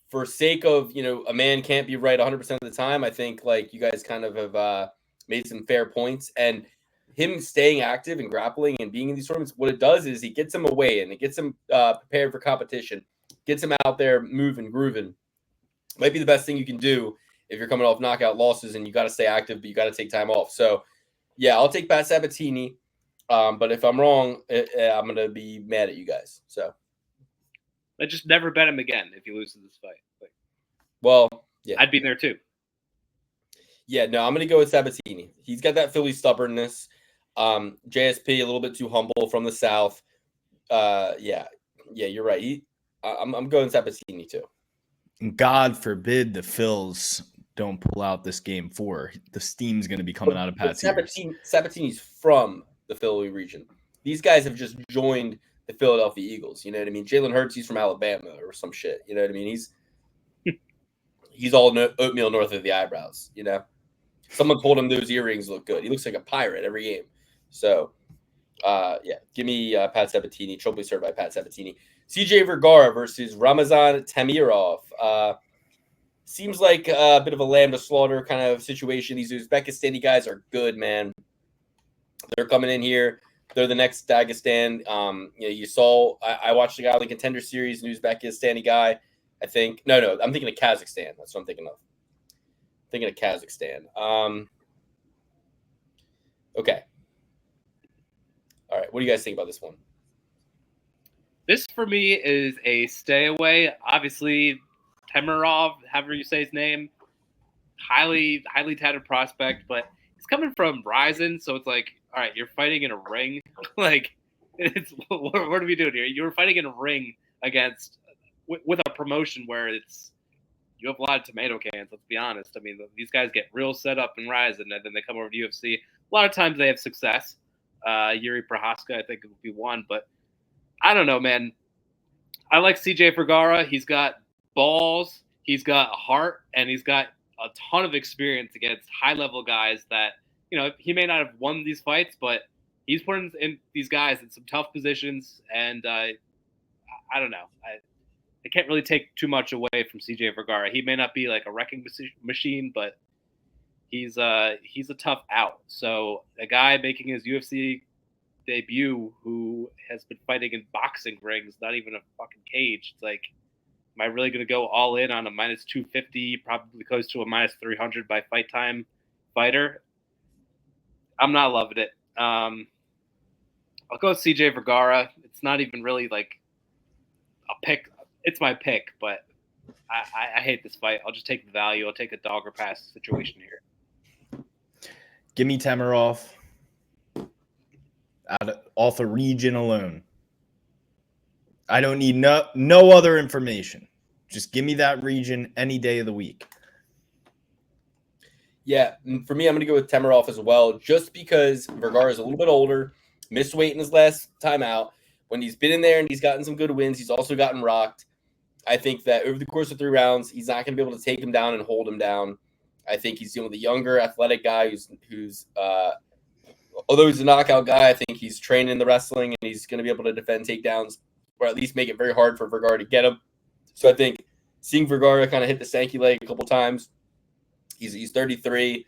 for sake of, a man can't be right 100% of the time, I think like you guys kind of have made some fair points, and him staying active and grappling and being in these tournaments, what it does is he gets him away and it gets him prepared for competition, gets him out there moving, grooving. Might be the best thing you can do if you're coming off knockout losses and you got to stay active, but you got to take time off. So, yeah, I'll take Pat Sabatini. But if I'm wrong, I'm going to be mad at you guys. So, I just never bet him again if he loses this fight. Well, yeah. I'd be there too. Yeah, no, I'm going to go with Sabatini. He's got that Philly stubbornness. JSP, a little bit too humble from the South. Yeah, you're right. I'm going Sabatini too. God forbid the Phils don't pull out this game 4. The steam's going to be coming out of Pat's ears. Sabatini's from the Philly region. These guys have just joined the Philadelphia Eagles. You know what I mean? Jalen Hurts, he's from Alabama or some shit. You know what I mean? He's all oatmeal north of the eyebrows. Someone told him those earrings look good. He looks like a pirate every game. So, give me Pat Sabatini. Trophy served by Pat Sabatini. CJ Vergara versus Ramazan Tamirov. Seems like a bit of a lamb to slaughter kind of situation. These Uzbekistani guys are good, man. They're coming in here. They're the next Dagestan. You saw. I watched a guy on the Contender Series, an Uzbekistani guy. I think. No. I'm thinking of Kazakhstan. That's what I'm thinking of. Thinking of Kazakhstan. Okay. All right. What do you guys think about this one? This, for me, is a stay away. Obviously, Temirov, however you say his name, highly touted prospect, but he's coming from Ryzen, so it's like, all right, you're fighting in a ring. Like, what are we doing here? You're fighting in a ring against with a promotion where you have a lot of tomato cans. Let's be honest. I mean, these guys get real set up in Ryzen, and then they come over to UFC. A lot of times they have success. Yuri Prohaska, I think, would be one, but I don't know, man. I like CJ Vergara. He's got balls, he's got a heart, and he's got a ton of experience against high-level guys that, he may not have won these fights, but he's putting in these guys in some tough positions, and I don't know. I can't really take too much away from CJ Vergara. He may not be like a wrecking machine, but he's a tough out. So a guy making his UFC debut who has been fighting in boxing rings, not even a fucking cage. It's like, am I really going to go all in on a minus 250, probably close to a minus 300 by fight time fighter? I'm not loving it. I'll go with CJ Vergara. It's not even really like a pick. It's my pick, but I hate this fight. I'll just take the value. I'll take a dog or pass situation here. Give me Tamirov. Off the region alone. I don't need no other information. Just give me that region any day of the week. Yeah, for me, I'm going to go with Tamirov as well, just because Vergara is a little bit older, missed weight in his last time out. When he's been in there and he's gotten some good wins, he's also gotten rocked. I think that over the course of 3 rounds, he's not going to be able to take him down and hold him down. I think he's dealing with a younger, athletic guy who's although he's a knockout guy, I think he's trained in the wrestling and he's going to be able to defend takedowns or at least make it very hard for Vergara to get him. So I think seeing Vergara kind of hit the stanky leg a couple times, he's 33.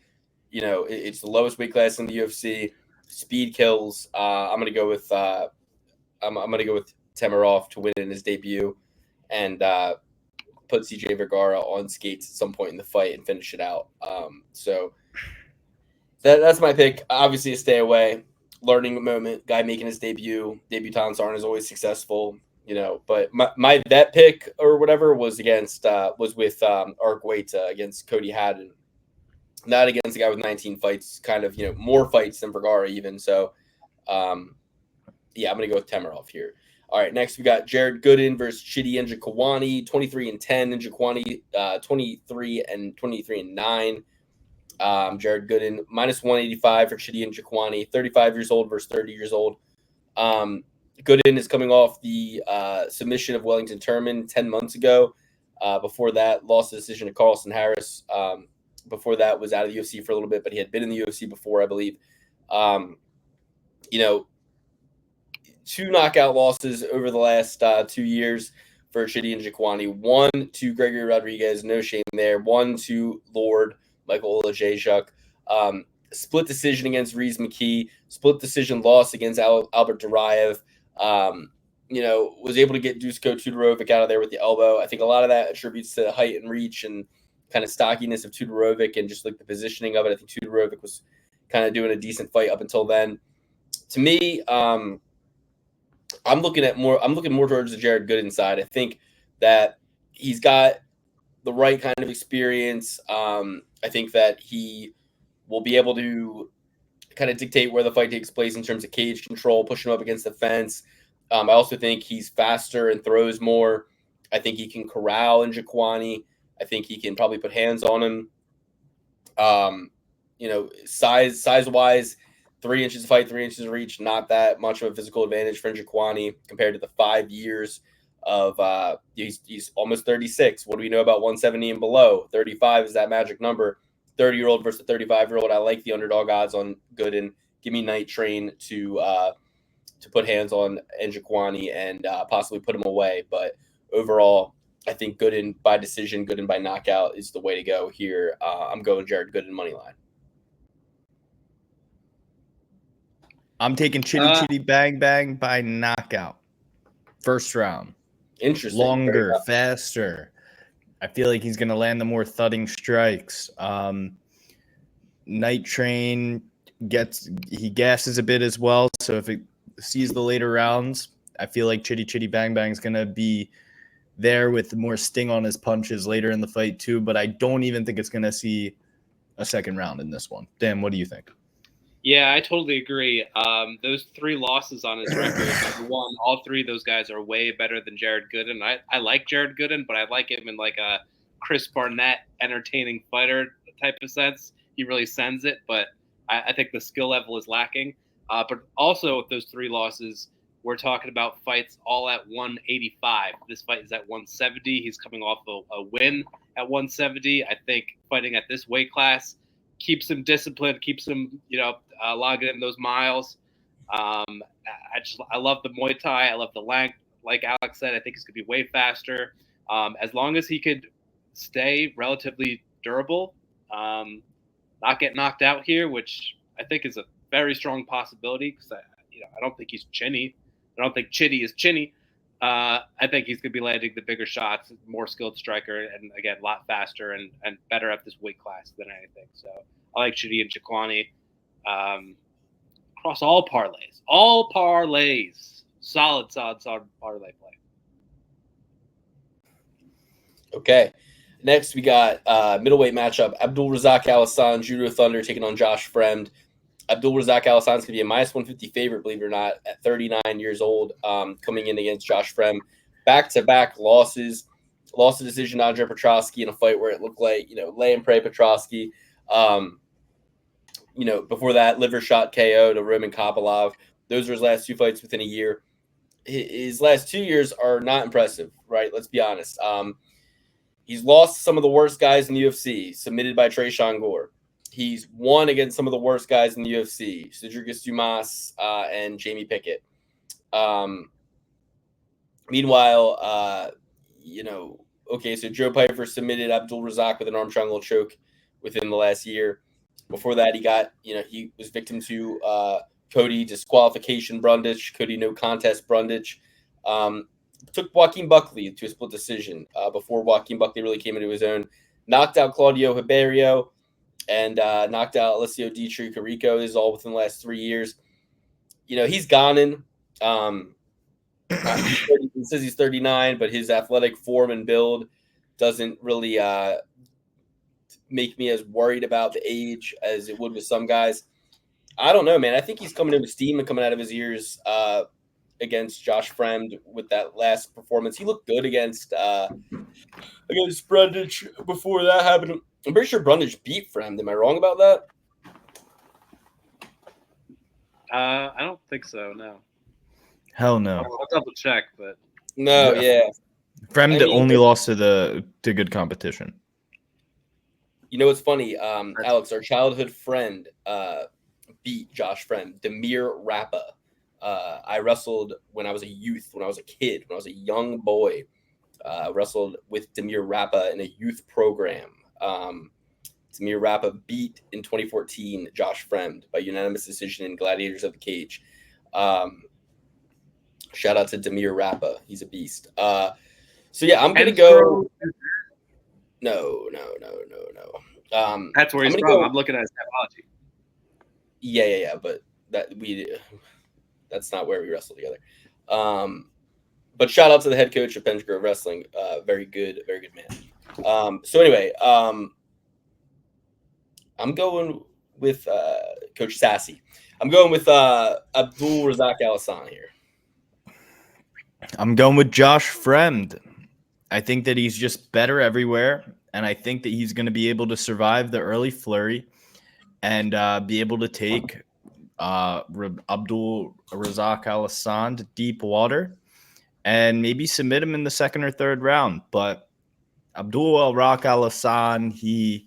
It's the lowest weight class in the UFC. Speed kills. I'm going to go with I'm going to go with Tamirov to win in his debut, and put CJ Vergara on skates at some point in the fight and finish it out. So that's my pick. Obviously, a stay away, learning moment. Guy making his debut. Debutants aren't as always successful, But my vet pick or whatever was with Argueta against Cody Haddon, not against a guy with 19 fights. Kind of more fights than Vergara even. So, I'm gonna go with Temerov here. All right, next we got Jared Gooden versus Chidi Njokuani, 23-10. Njokuani, 23-9. Jared Gooden minus 185 for Chidi Njokuani, 35 years old versus 30 years old. Gooden is coming off the submission of Wellington Turman 10 months ago. Before that, lost the decision to Carlson Harris. Before that, was out of the UFC for a little bit, but he had been in the UFC before, I believe. 2 knockout losses over the last 2 years for Chidi Njokuani. 1 to Gregory Rodriguez, no shame there. 1 to Lord Michael Olajejczuk. Split decision against Reese McKee. Split decision loss against Albert Duraev. Was able to get Dusko Tudorovic out of there with the elbow. I think a lot of that attributes to height and reach and kind of stockiness of Tudorovic and just like the positioning of it. I think Tudorovic was kind of doing a decent fight up until then. To me, I'm looking more towards the Jared Gooden side. I think that he's got the right kind of experience. I think that he will be able to kind of dictate where the fight takes place in terms of cage control, pushing him up against the fence. I also think he's faster and throws more. I think he can corral Njokuani. I think he can probably put hands on him. Size-wise, 3 inches of height, 3 inches of reach, not that much of a physical advantage for Njokuani compared to the 5 years of he's almost 36. What do we know about 170 and below? 35 is that magic number. 30-year-old versus 35-year-old. I like the underdog odds on Gooden. Give me Night Train to put hands on Njokuani and possibly put him away. But overall, I think Gooden by decision, Gooden by knockout is the way to go here. I'm going Jared Gooden money line. I'm taking Chitty Bang Bang by knockout. First round. Interesting. Longer, faster. I feel like he's going to land the more thudding strikes. Night Train gasses a bit as well. So if it sees the later rounds, I feel like Chitty Bang Bang is going to be there with more sting on his punches later in the fight too. But I don't even think it's going to see a second round in this one. Dan, what do you think? Yeah, I totally agree. Those 3 losses on his record, number one, all 3 of those guys are way better than Jared Gooden. I like Jared Gooden, but I like him in like a Chris Barnett entertaining fighter type of sense. He really sends it, but I think the skill level is lacking. But also with those 3 losses, we're talking about fights all at 185. This fight is at 170. He's coming off a win at 170. I think fighting at this weight class keeps him disciplined, keeps him, logging in those miles. I love the Muay Thai. I love the length. Like Alex said, I think he's going to be way faster. As long as he could stay relatively durable, not get knocked out here, which I think is a very strong possibility because I don't think he's chinny. I don't think Chitty is chinny. I think he's going to be landing the bigger shots, more skilled striker, and again, a lot faster and better at this weight class than anything. So I like Chitty and Njokuani across all parlays. All parlays. Solid parlay play. Okay. Next, we got middleweight matchup. Abdul Razak Al-Hassan, Judo Thunder, taking on Josh Fremd. Abdul Razak Al-Hassan is going to be a minus 150 favorite, believe it or not, at 39 years old, coming in against Josh Fremd. Back-to-back losses. Lost a decision to Andre Petrosky in a fight where it looked like, lay and pray Petrosky. Before that, liver shot KO to Roman Kopylov. Those were his last 2 fights within a year. His last 2 years are not impressive, right? Let's be honest. He's lost some of the worst guys in the UFC, submitted by Tresean Gore. He's won against some of the worst guys in the UFC, Cedric Dumas and Jamie Pickett. Meanwhile, so Joe Piper submitted Abdul Razak with an arm triangle choke within the last year. Before that, he was victim to Cody disqualification Brundage, Cody no contest Brundage. took Joaquin Buckley to a split decision before Joaquin Buckley really came into his own. Knocked out Claudio Ribeiro and knocked out Alessio Di Chirico. This is all within the last 3 years. He's gone in. He says he's 39, but his athletic form and build doesn't really make me as worried about the age as it would with some guys. I don't know, man. I think he's coming in with steam and coming out of his ears against Josh Fremd with that last performance. He looked good against Brundage before that happened. I'm pretty sure Brundage beat Fremd. Am I wrong about that? I don't think so. No. Hell no. I'll double check, but No, yeah. Fremd only lost to good competition. You know what's funny? Alex, our childhood friend, beat Josh Fremd, Demir Rappa. I wrestled when I was a youth, when I was a kid, when I was a young boy. Wrestled with Demir Rappa in a youth program. Demir Rappa beat in 2014 Josh Fremd by unanimous decision in Gladiators of the Cage. Shout out to Demir Rappa. He's a beast. So yeah, I'm gonna go. No. That's where he's from. Go... I'm looking at his typology. Yeah. But that's not where we wrestle together. But shout out to the head coach of Penn Grove Wrestling. Very good man. So anyway, I'm going with Coach Sassy. I'm going with Abdul Razak Al-Hassan here. I'm going with Josh Fremd. I think that he's just better everywhere, and I think that he's going to be able to survive the early flurry and be able to take Abdul Razak Al-Hassan to deep water and maybe submit him in the second or third round. But Abdul Razak Al-Hassan, he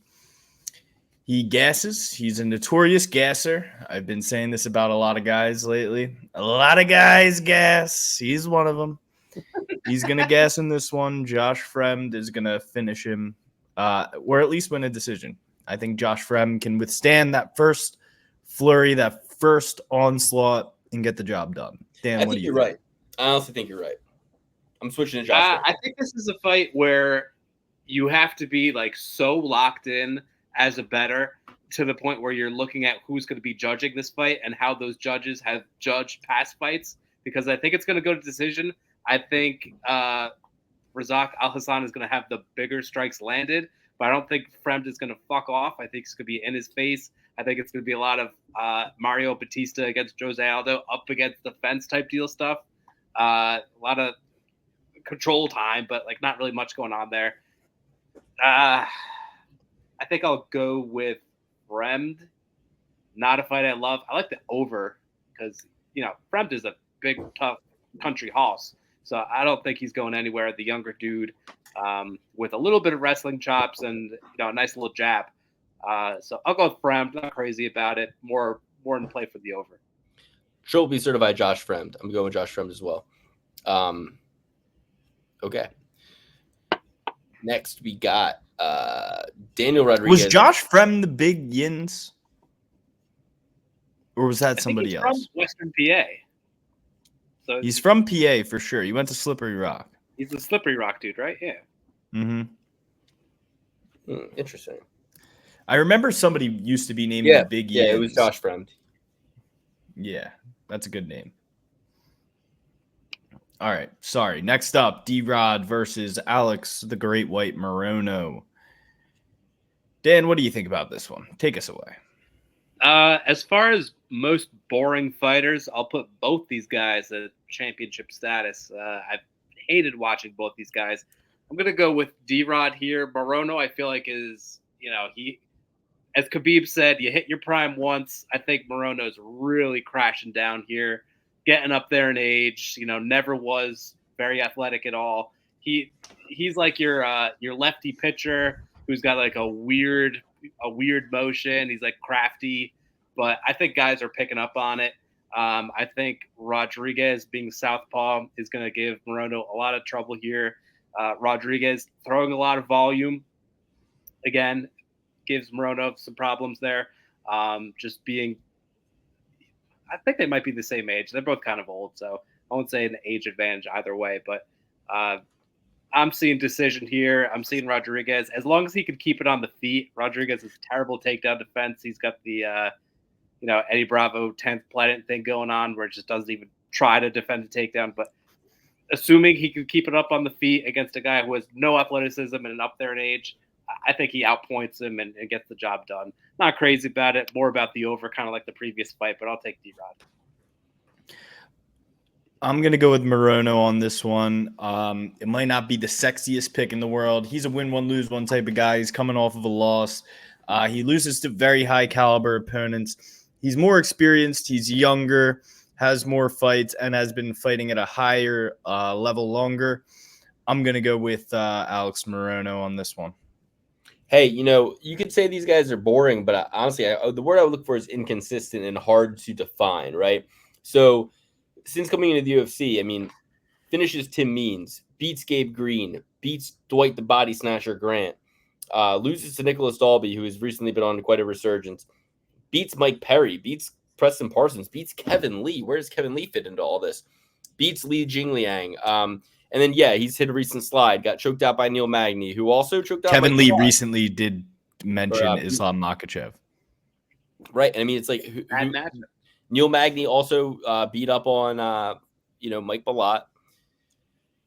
gasses. He's a notorious gasser. I've been saying this about a lot of guys lately. A lot of guys gas. He's one of them. He's going to gas in this one. Josh Fremd is going to finish him or at least win a decision. I think Josh Fremd can withstand that first flurry, that first onslaught, and get the job done. Dan, I think you're right. I honestly think you're right. I'm switching to Josh Fremd. I think this is a fight where you have to be like so locked in as a bettor to the point where you're looking at who's going to be judging this fight and how those judges have judged past fights, because I think it's going to go to decision. I think Razak Al-Hassan is going to have the bigger strikes landed, but I don't think Fremd is going to fuck off. I think it's going to be in his face. I think it's going to be a lot of Mario Batista against Jose Aldo up against the fence type deal stuff. A lot of control time, but like not really much going on there. I think I'll go with Fremd. Not a fight I love. I like the over because, Fremd is a big, tough country hoss. So I don't think he's going anywhere. The younger dude with a little bit of wrestling chops and, a nice little jab. So I'll go with Fremd. Not crazy about it. More in play for the over. Trophy certified Josh Fremd. I'm going with Josh Fremd as well. Okay. Next, we got Daniel Rodriguez. Was Josh Fremd the big Yins? Or was that somebody else? From Western PA. So he's from PA for sure. He went to Slippery Rock. He's a Slippery Rock dude, right? Yeah. Mm-hmm. Interesting. I remember somebody used to be named the Big Yins. Yeah, it was Josh Fremd. Yeah, that's a good name. All right, sorry. Next up, D-Rod versus Alex the Great White Morono. Dan, what do you think about this one? Take us away. As far as most boring fighters, I'll put both these guys at championship status. I've hated watching both these guys. I'm going to go with D-Rod here. Morono, I feel like is, he, as Khabib said, you hit your prime once. I think Morono's really crashing down here, getting up there in age, never was very athletic at all. He's like your lefty pitcher who's got like a weird motion. He's like crafty, but I think guys are picking up on it. I think Rodriguez being southpaw is going to give Morono a lot of trouble here. Rodriguez throwing a lot of volume again gives Morono some problems there. Just being, I think they might be the same age. They're both kind of old, so I won't say an age advantage either way. But I'm seeing decision here. I'm seeing Rodriguez. As long as he can keep it on the feet, Rodriguez is terrible takedown defense. He's got the Eddie Bravo 10th planet thing going on where it just doesn't even try to defend a takedown. But assuming he can keep it up on the feet against a guy who has no athleticism and up there in age, I think he outpoints him and gets the job done. Not crazy about it. More about the over, kind of like the previous fight, but I'll take D-Rod. I'm going to go with Morono on this one. It might not be the sexiest pick in the world. He's a win-one, lose-one type of guy. He's coming off of a loss. He loses to very high-caliber opponents. He's more experienced. He's younger, has more fights, and has been fighting at a higher level longer. I'm going to go with Alex Morono on this one. Hey, you could say these guys are boring, but honestly, the word I would look for is inconsistent and hard to define, right? So since coming into the UFC, finishes Tim Means, beats Gabe Green, beats Dwight the Body Snatcher Grant, loses to Nicholas Dalby, who has recently been on quite a resurgence, beats Mike Perry, beats Preston Parsons, beats Kevin Lee. Where does Kevin Lee fit into all this? Beats Li Jingliang. And then, he's hit a recent slide, got choked out by Neil Magny, who also choked out Kevin Lee recently did mention Islam Makhachev. Right. And it's like Neil Magny also beat up on, Mike Balot.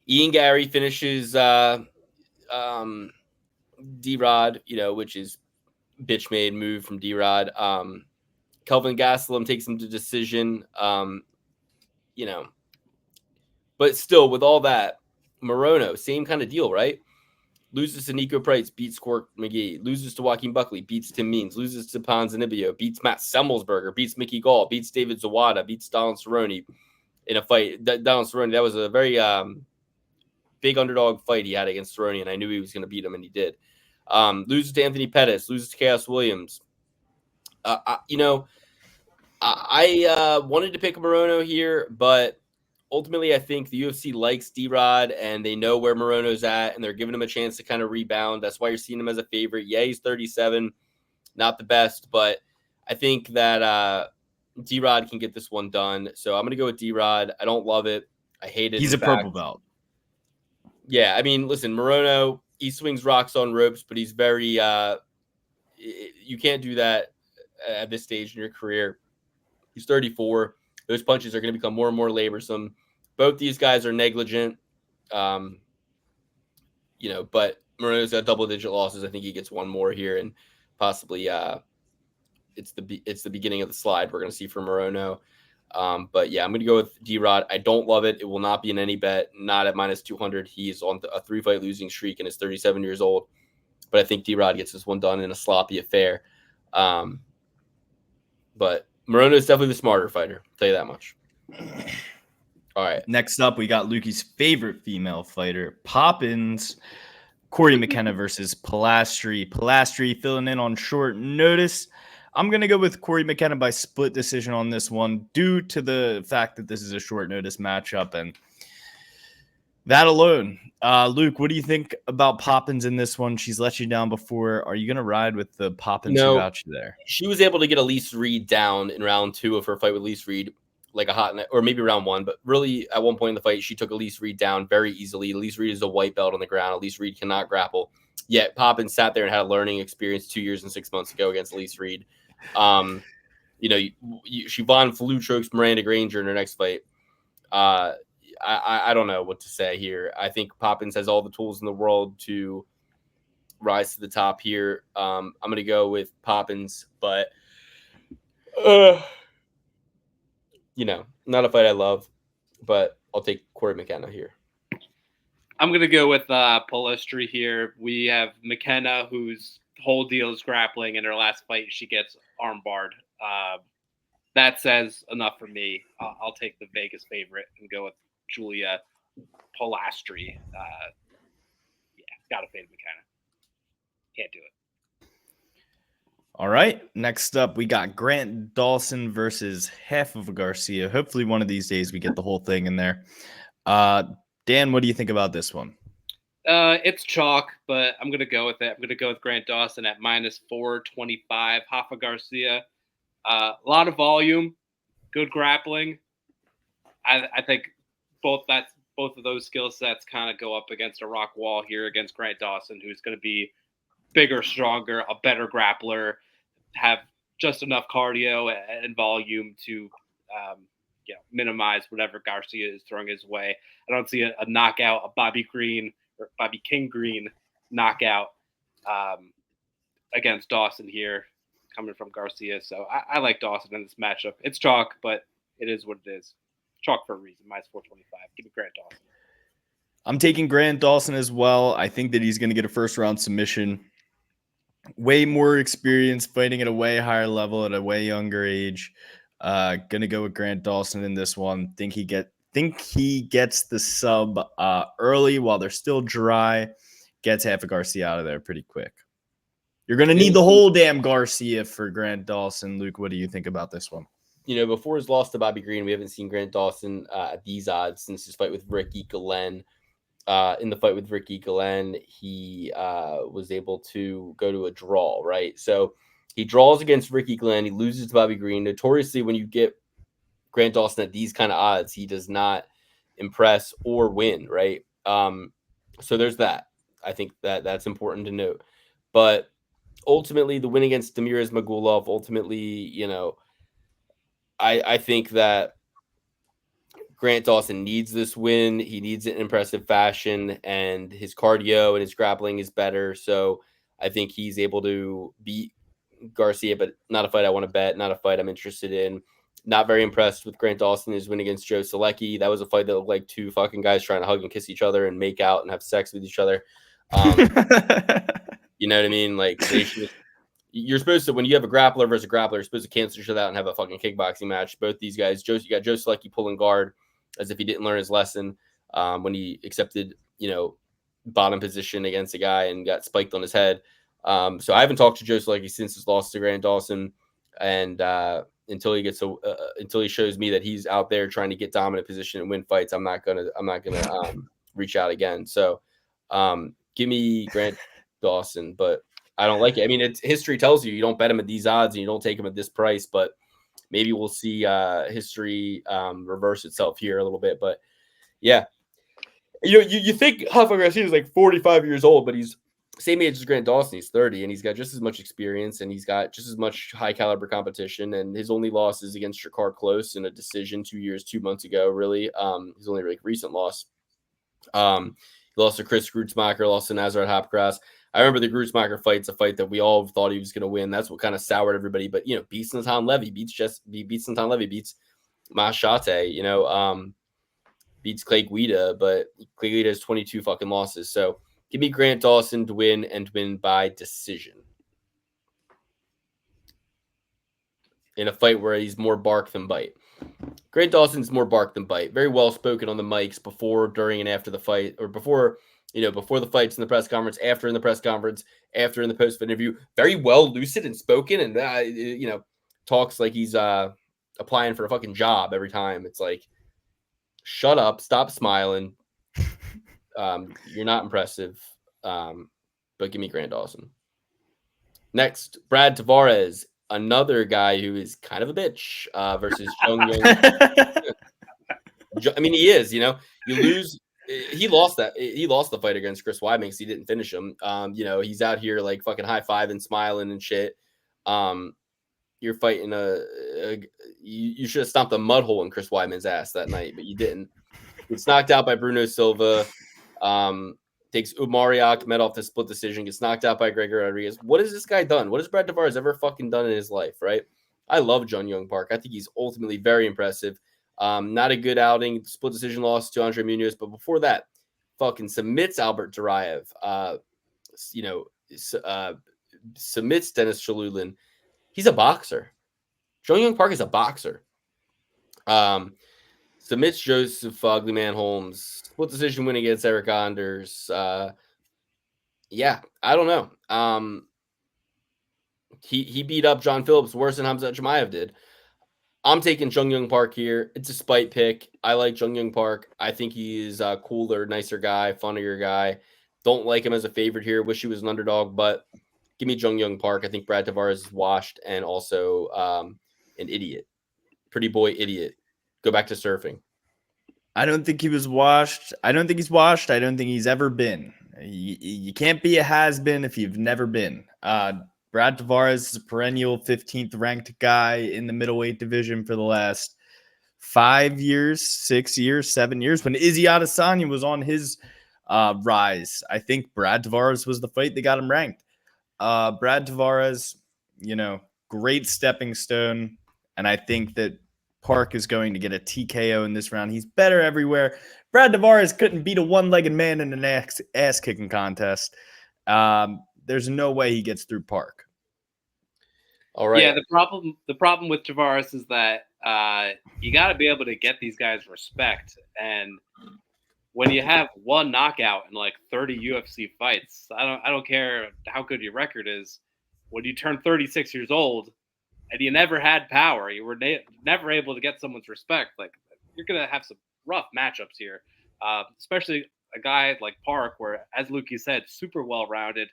Ian Gary finishes D-Rod, which is bitch-made move from D-Rod. Kelvin Gastelum takes him to decision, But still, with all that, Morono, same kind of deal, right? Loses to Nico Price, beats Quark McGee. Loses to Joaquin Buckley, beats Tim Means. Loses to Ponzinibbio, beats Matt Semmelsberger, beats Mickey Gall, beats David Zawada, beats Donald Cerrone in a fight. Donald Cerrone, that was a very big underdog fight he had against Cerrone, and I knew he was going to beat him, and he did. Loses to Anthony Pettis, loses to Chaos Williams. I wanted to pick Morono here, but ultimately, I think the UFC likes D-Rod, and they know where Morono's at, and they're giving him a chance to kind of rebound. That's why you're seeing him as a favorite. Yeah, he's 37, not the best, but I think that D-Rod can get this one done. So I'm going to go with D-Rod. I don't love it. I hate it. He's a purple belt. Yeah, listen, Morono, he swings rocks on ropes, but he's very you can't do that at this stage in your career. He's 34. Those punches are going to become more and more laborsome. Both these guys are negligent, but Morono's got double-digit losses. I think he gets one more here, and possibly it's the beginning of the slide we're going to see from Morono. But I'm going to go with D-Rod. I don't love it. It will not be in any bet, not at minus 200. He's on a 3-fight losing streak and is 37 years old. But I think D-Rod gets this one done in a sloppy affair. But Morono is definitely the smarter fighter. I'll tell you that much. All right. Next up, we got Lukey's favorite female fighter, Poppins. Corey McKenna versus Pilastri. Pilastri filling in on short notice. I'm going to go with Corey McKenna by split decision on this one due to the fact that this is a short notice matchup and that alone. Luke, what do you think about Poppins in this one? She's let you down before. Are you going to ride with the Poppins who got you there? She was able to get Elise Reed down in round 2 of her fight with Elise Reed, like a hot – or maybe round 1. But really, at one point in the fight, she took Elise Reed down very easily. Elise Reed is a white belt on the ground. Elise Reed cannot grapple. Yet Poppins sat there and had a learning experience 2 years and 6 months ago against Elise Reed. Siobhan flu-chokes Miranda Granger in her next fight. I don't know what to say here. I think Poppins has all the tools in the world to rise to the top here. I'm going to go with Poppins, but not a fight I love, but I'll take Corey McKenna here. I'm going to go with Pilastri here. We have McKenna, whose whole deal is grappling. In her last fight, she gets armbarred. That says enough for me. I'll take the Vegas favorite and go with Julia Pilastri. Gotta fade McKenna. Can't do it. All right. Next up, we got Grant Dawson versus half of Garcia. Hopefully one of these days we get the whole thing in there. Dan, what do you think about this one? It's chalk, but I'm going to go with it. I'm going to go with Grant Dawson at minus 425. Rafa Garcia, a lot of volume, good grappling. I think both both of those skill sets kind of go up against a rock wall here against Grant Dawson, who's going to be bigger, stronger, a better grappler, have just enough cardio and volume to minimize whatever Garcia is throwing his way. I don't see a knockout, a Bobby King Green knockout against Dawson here coming from Garcia. So I like Dawson in this matchup. It's chalk, but it is what it is. Chalk for a reason. Minus 425. Give me Grant Dawson. I'm taking Grant Dawson as well. I think that he's going to get a first-round submission. Way more experience fighting at a way higher level at a way younger age. Gonna go with Grant Dawson in this one. Think he gets the sub early while they're still dry. Gets half of Garcia out of there pretty quick. You're gonna need the whole damn Garcia for Grant Dawson. Luke, what do you think about this one? Before his loss to Bobby Green, we haven't seen Grant Dawson at these odds since his fight with Ricky Glenn. In the fight with Ricky Glenn, he was able to go to a draw, right? So he draws against Ricky Glenn. He loses to Bobby Green. Notoriously, when you get Grant Dawson at these kind of odds, he does not impress or win, right? So there's that. I think that's important to note. But ultimately, the win against Demirez Magulov, I think that Grant Dawson needs this win. He needs it in impressive fashion, and his cardio and his grappling is better. So I think he's able to beat Garcia, but not a fight I want to bet, not a fight I'm interested in. Not very impressed with Grant Dawson, his win against Joe Selecki. That was a fight that looked like two fucking guys trying to hug and kiss each other and make out and have sex with each other. You know what I mean? Like, you're supposed to, when you have a grappler versus a grappler, you're supposed to cancel each other out and have a fucking kickboxing match. Both these guys, you got Joe Selecki pulling guard as if he didn't learn his lesson when he accepted, bottom position against a guy and got spiked on his head. So I haven't talked to Joe Selecki since his loss to Grant Dawson, and until he shows me that he's out there trying to get dominant position and win fights, I'm not gonna reach out again. So give me Grant Dawson, but I don't like it. I mean, history tells you don't bet him at these odds and you don't take him at this price, but maybe we'll see history reverse itself here a little bit. But yeah, you think Rafael Garcia is like 45 years old, but he's same age as Grant Dawson. He's 30, and he's got just as much experience, and he's got just as much high caliber competition. And his only loss is against Shakar Close in a decision 2 months ago. Really, his only recent loss. He lost to Chris Grutzmacher, lost to Nazareth Hopcross. I remember the Grutzmacher fight's a fight that we all thought he was going to win. That's what kind of soured everybody. But beats Natan Levy, beats Mashate, beats Clay Guida, but Clay Guida has 22 fucking losses. So give me Grant Dawson to win and win by decision in a fight where he's more bark than bite. Grant Dawson's more bark than bite. Very well spoken on the mics before, during, and after the fight, or before the fights in the press conference, after in the press conference, after in the post interview. Very well lucid and spoken, and talks like he's applying for a fucking job every time. It's like, shut up, stop smiling. You're not impressive, but give me Grant Dawson. Next, Brad Tavares, another guy who is kind of a bitch versus Jung Young. I mean, he is. You lose. He lost the fight against Chris Weidman because he didn't finish him. He's out here like fucking high-fiving, smiling and shit. You're fighting you should have stomped a mud hole in Chris Weidman's ass that night, but you didn't. Gets knocked out by Bruno Silva. Takes Umari Akhmedov to split decision. Gets knocked out by Gregor Rodriguez. What has this guy done? What has Brad Tavares ever fucking done in his life, right? I love Jun Young Park. I think he's ultimately very impressive. Not a good outing. Split decision loss to Andre Munoz, but before that, fucking submits Albert Duraev. Submits Dennis Chalulin. He's a boxer. Jun Young Park is a boxer. Submits Joseph Uglyman Holmes. Split decision win against Eric Anders. I don't know. He beat up John Phillips worse than Hamza Chimaev did. I'm taking Jung Young Park here. It's a spite pick. I like Jung Young Park. I think he's a cooler, nicer guy, funnier guy. Don't like him as a favorite here. Wish he was an underdog, but give me Jung Young Park. I think Brad Tavares is washed and also an idiot. Pretty boy idiot. Go back to surfing. I don't think he was washed. I don't think he's washed. I don't think he's ever been. You can't be a has-been if you've never been. Brad Tavares is a perennial 15th ranked guy in the middleweight division for the last 5 years, 6 years, 7 years. When Izzy Adesanya was on his rise, I think Brad Tavares was the fight that got him ranked. Brad Tavares, great stepping stone. And I think that Park is going to get a TKO in this round. He's better everywhere. Brad Tavares couldn't beat a one-legged man in an ass-kicking contest. There's no way he gets through Park. All right. Yeah, the problem with Tavares is that you got to be able to get these guys respect. And when you have one knockout in like 30 UFC fights, I don't care how good your record is. When you turn 36 years old and you never had power, you were never able to get someone's respect, like you're gonna have some rough matchups here, especially a guy like Park, where, as Lukey said, super well-rounded,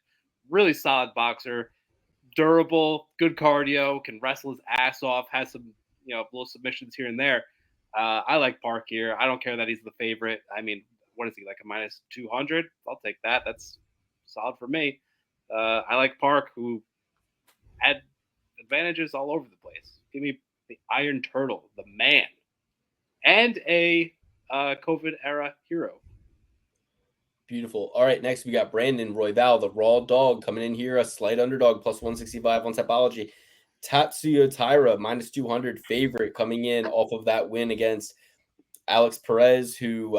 really solid boxer, durable, good cardio, can wrestle his ass off, has some little submissions here and there. I like Park here. I don't care that he's the favorite. I mean, what is he, like a minus 200? I'll take that. That's solid for me. I like Park, who had advantages all over the place. Give me the Iron Turtle, the man, and a COVID era hero. Beautiful. All right, next we got Brandon Royval, the raw dog, coming in here, a slight underdog, plus 165 on Tapology. Tatsuya Taira, minus 200 favorite, coming in off of that win against Alex Perez, who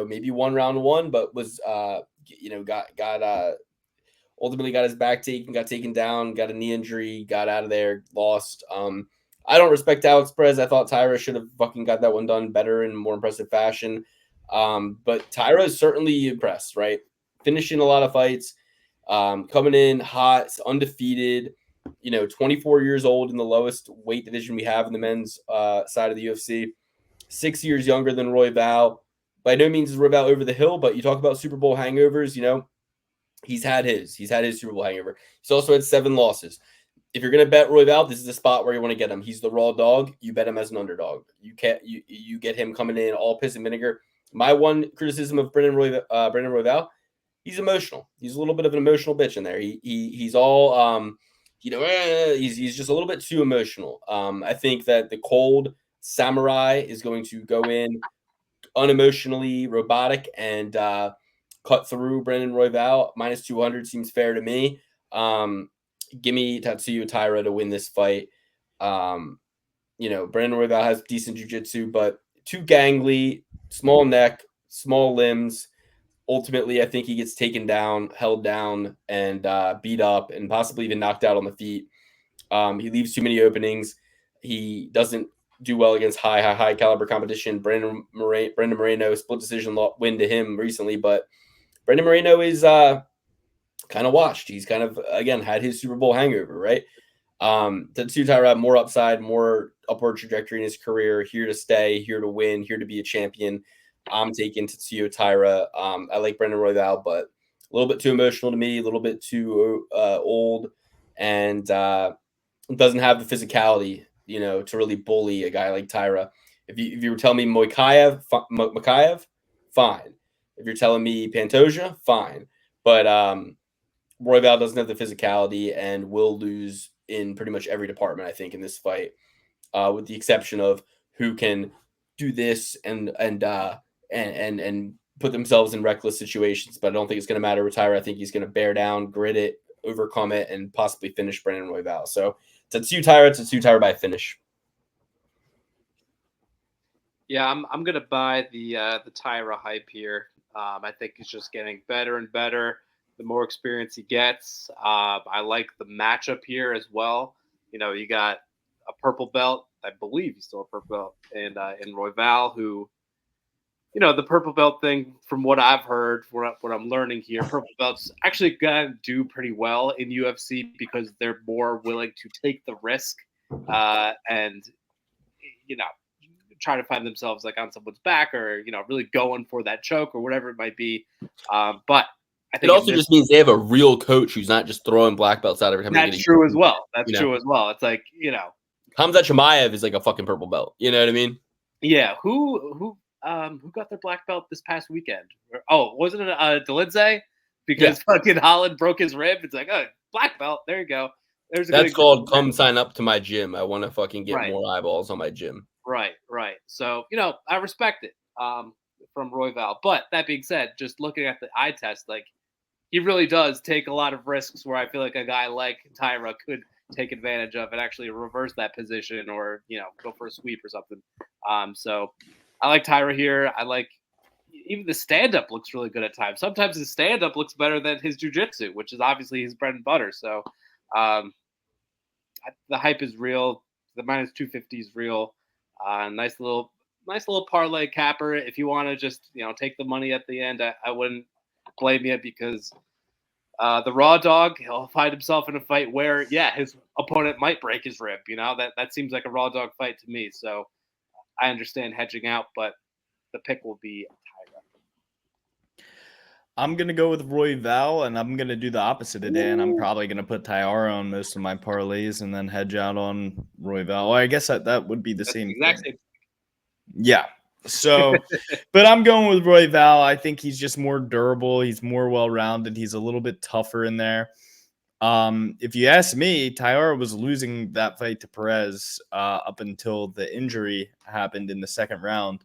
maybe won round one, but was ultimately got his back taken, got taken down, got a knee injury, got out of there, lost. I don't respect Alex Perez. I thought Taira should have fucking got that one done better in more impressive fashion. But Taira is certainly impressed, right? Finishing a lot of fights, coming in hot, undefeated, 24 years old in the lowest weight division we have in the men's side of the UFC. 6 years younger than Royval. By no means is Royval over the hill, but you talk about Super Bowl hangovers, he's had his Super Bowl hangover. He's also had 7 losses. If you're going to bet Royval, this is the spot where you want to get him. He's the raw dog. You bet him as an underdog. You get him coming in all piss and vinegar. My one criticism of Brandon Royval, he's emotional. He's a little bit of an emotional bitch in there. He's all he's just a little bit too emotional. I think that the cold samurai is going to go in unemotionally robotic and cut through Brandon Royval. Minus 200 seems fair to me. Give me Tatsuya Taira to win this fight. Brandon Royval has decent jiu-jitsu, but too gangly, small neck, small limbs. Ultimately, I think he gets taken down, held down, and beat up, and possibly even knocked out on the feet. He leaves too many openings. He doesn't do well against high caliber competition. Brandon Moreno, split decision win to him recently, but Brandon Moreno is kind of washed. He's kind of, again, had his Super Bowl hangover, right? Tatsuya Taira, more upside, more upward trajectory in his career, here to stay, here to win, here to be a champion. I'm taking Tatsuya Taira. I like Brandon Royval, but a little bit too emotional to me, a little bit too old, and doesn't have the physicality, to really bully a guy like Taira. If you were telling me Mokaev, fine. If you're telling me Pantoja, fine. But Royval doesn't have the physicality and will lose in pretty much every department, I think, in this fight, with the exception of who can do this and put themselves in reckless situations. But I don't think it's going to matter with Taira. I think he's going to bear down, grit it, overcome it, and possibly finish Brandon Royval. So Tatsuya Taira by finish. Yeah, I'm gonna buy the Taira hype here. I think he's just getting better and better the more experience he gets. I like the matchup here as well. You got a purple belt. I believe he's still a purple belt, and in Royval, who, the purple belt thing, from what I've heard, what I'm learning here, purple belts actually gonna do pretty well in UFC because they're more willing to take the risk and try to find themselves like on someone's back, or really going for that choke or whatever it might be. But I think it also just means they have a real coach who's not just throwing black belts out every time. That's true as well. That's true as well. It's like, Hamzat Chimaev is like a fucking purple belt. You know what I mean? Yeah. Who who got their black belt this past weekend? Oh, wasn't it Delize? Because fucking Holland broke his rib. It's like, oh, black belt. There you go. There's a That's good called come sign up to my gym. I want to fucking get Right. more eyeballs on my gym. Right. So, I respect it from Royval. But that being said, just looking at the eye test, like, he really does take a lot of risks where I feel like a guy like Taira could take advantage of and actually reverse that position or, go for a sweep or something. So I like Taira here. I like even the stand-up looks really good at times. Sometimes his stand-up looks better than his jiu-jitsu, which is obviously his bread and butter. So the hype is real. The minus 250 is real. Nice little parlay capper. If you want to just take the money at the end, I wouldn't blame you because the raw dog, he'll find himself in a fight where his opponent might break his rib. That seems like a raw dog fight to me. So I understand hedging out, but the pick will be Taira. I'm going to go with Royval, and I'm going to do the opposite today, and I'm probably going to put Taira on most of my parlays and then hedge out on Royval. Well, I guess that would be the same thing. Yeah. So, but I'm going with Royval. I think he's just more durable. He's more well-rounded. He's a little bit tougher in there. If you ask me, Taira was losing that fight to Perez up until the injury happened in the second round.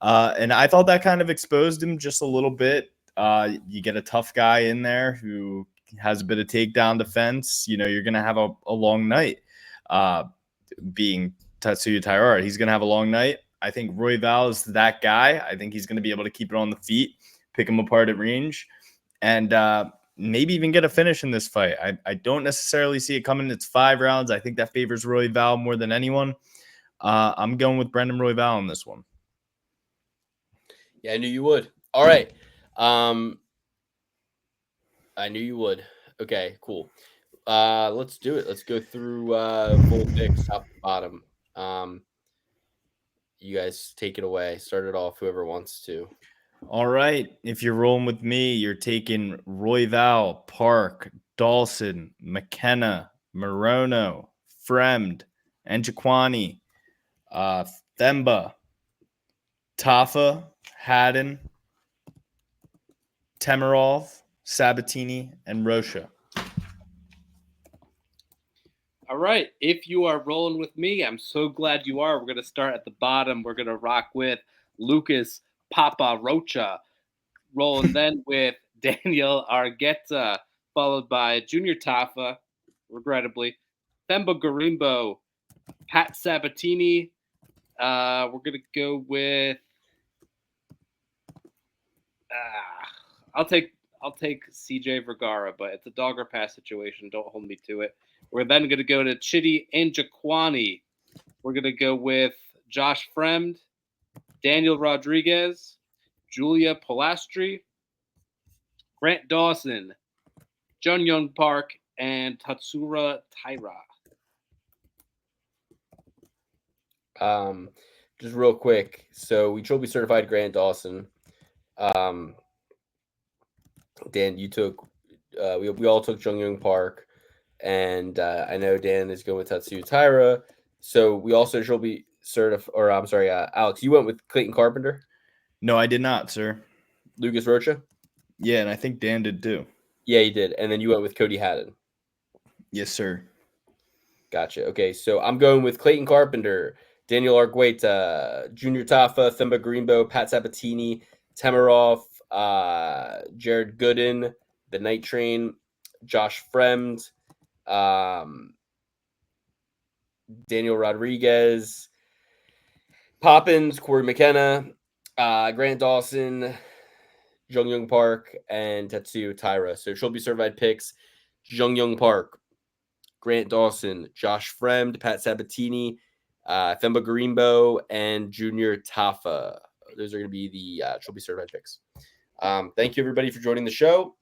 And I thought that kind of exposed him just a little bit. You get a tough guy in there who has a bit of takedown defense. You're going to have a long night being Tatsuya Taira. He's going to have a long night. I think Royval is that guy. I think he's going to be able to keep it on the feet, pick him apart at range, and maybe even get a finish in this fight. I don't necessarily see it coming. It's 5 rounds. I think that favors Royval more than anyone. I'm going with Brendan Royval on this one. Yeah, I knew you would. All right. I knew you would. Okay, cool. Let's do it. Let's go through full picks top to bottom. You guys take it away. Start it off, whoever wants to. All right. If you're rolling with me, you're taking Royval, Park, Dawson, McKenna, Morono, Fremd, Njokwani, Themba, Tafa, Haddon, Temirov, Sabatini, and Rocha. All right. If you are rolling with me, I'm so glad you are. We're going to start at the bottom. We're going to rock with Lucas Papa Rocha. Rolling then with Daniel Argueta, followed by Junior Tafa, regrettably, Themba Garimbo, Pat Sabatini. We're going to go with I'll take CJ Vergara, but it's a dog or pass situation. Don't hold me to it. We're then going to go to Chidi Njokwani. We're going to go with Josh Fremd, Daniel Rodriguez, Julia Polastri, Grant Dawson, Jun Young Park, and Tatsura Taira. Just real quick. So we Trophy certified Grant Dawson. Dan, you took we all took Jung Young Park, and I know Dan is going with Tatsuya Taira. So we also shall be certified. Or I'm sorry, Alex, you went with Clayton Carpenter. No, I did not, sir. Lucas Rocha. Yeah, and I think Dan did too. Yeah, he did, and then you went with Cody Haddon. Yes, sir. Gotcha. Okay, so I'm going with Clayton Carpenter, Daniel Argueta, Junior Tafa, Themba Garimbo, Pat Sabatini, Temirov, Jared Gooden, The Night Train, Josh Fremd, Daniel Rodriguez, Poppins, Corey McKenna, Grant Dawson, Jung Young Park, and Tatsuya Taira. So she'll be certified picks: Jung Young Park, Grant Dawson, Josh Fremd, Pat Sabatini, Themba Garimbo, and Junior Tafa. Those are going to be the she'll be certified picks. Thank you, everybody, for joining the show.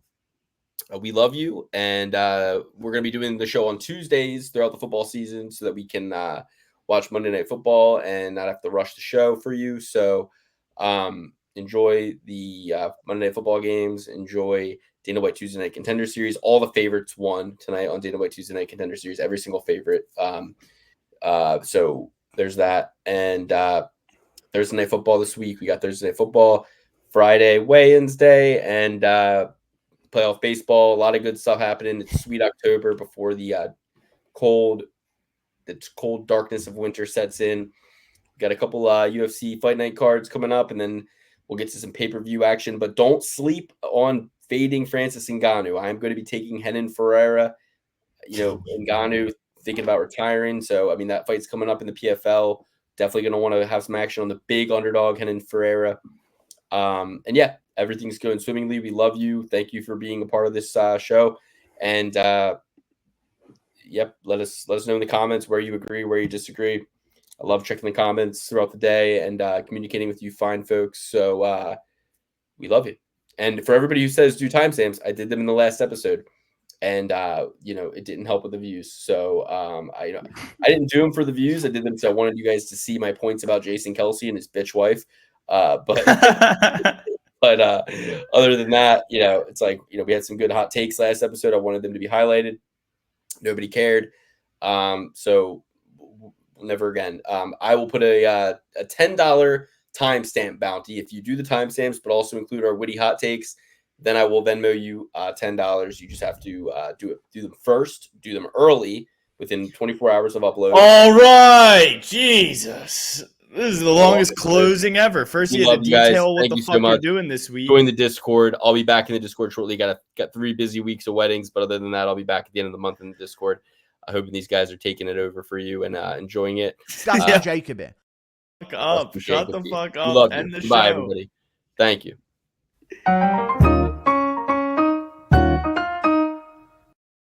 We love you, and we're going to be doing the show on Tuesdays throughout the football season so that we can watch Monday Night Football and not have to rush the show for you. So enjoy the Monday Night Football games. Enjoy Dana White Tuesday Night Contender Series. All the favorites won tonight on Dana White Tuesday Night Contender Series. Every single favorite. So there's that. And Thursday Night Football this week. We got Thursday Night Football, Friday weigh-ins day, and playoff baseball. A lot of good stuff happening. It's sweet October before the cold darkness of winter sets in. Got a couple UFC fight night cards coming up, and then we'll get to some pay-per-view action. But don't sleep on fading Francis Ngannou. I'm going to be taking Renan Ferreira. Ngannou thinking about retiring. So, I mean, that fight's coming up in the PFL. Definitely going to want to have some action on the big underdog, Renan Ferreira. And yeah, everything's going swimmingly. We love you. Thank you for being a part of this show. And yep, let us know in the comments where you agree, where you disagree. I love checking the comments throughout the day and communicating with you fine folks. So we love you. And for everybody who says do timestamps, I did them in the last episode. And it didn't help with the views. So I didn't do them for the views. I did them because I wanted you guys to see my points about Jason Kelsey and his bitch wife. But other than that, it's like, we had some good hot takes last episode. I wanted them to be highlighted. Nobody cared. So never again. I will put a $10 timestamp bounty if you do the timestamps, but also include our witty hot takes. Then I will Venmo you $10. You just have to do them first, do them early within 24 hours of upload. All right, Jesus. This is the longest closing ever. First, you had to detail what the fuck you're doing this week. Join the Discord. I'll be back in the Discord shortly. Got 3 busy weeks of weddings, but other than that, I'll be back at the end of the month in the Discord. I hope these guys are taking it over for you and enjoying it. That's Jacob. Shut the fuck up. Love End you. the Bye, show. everybody. Thank you.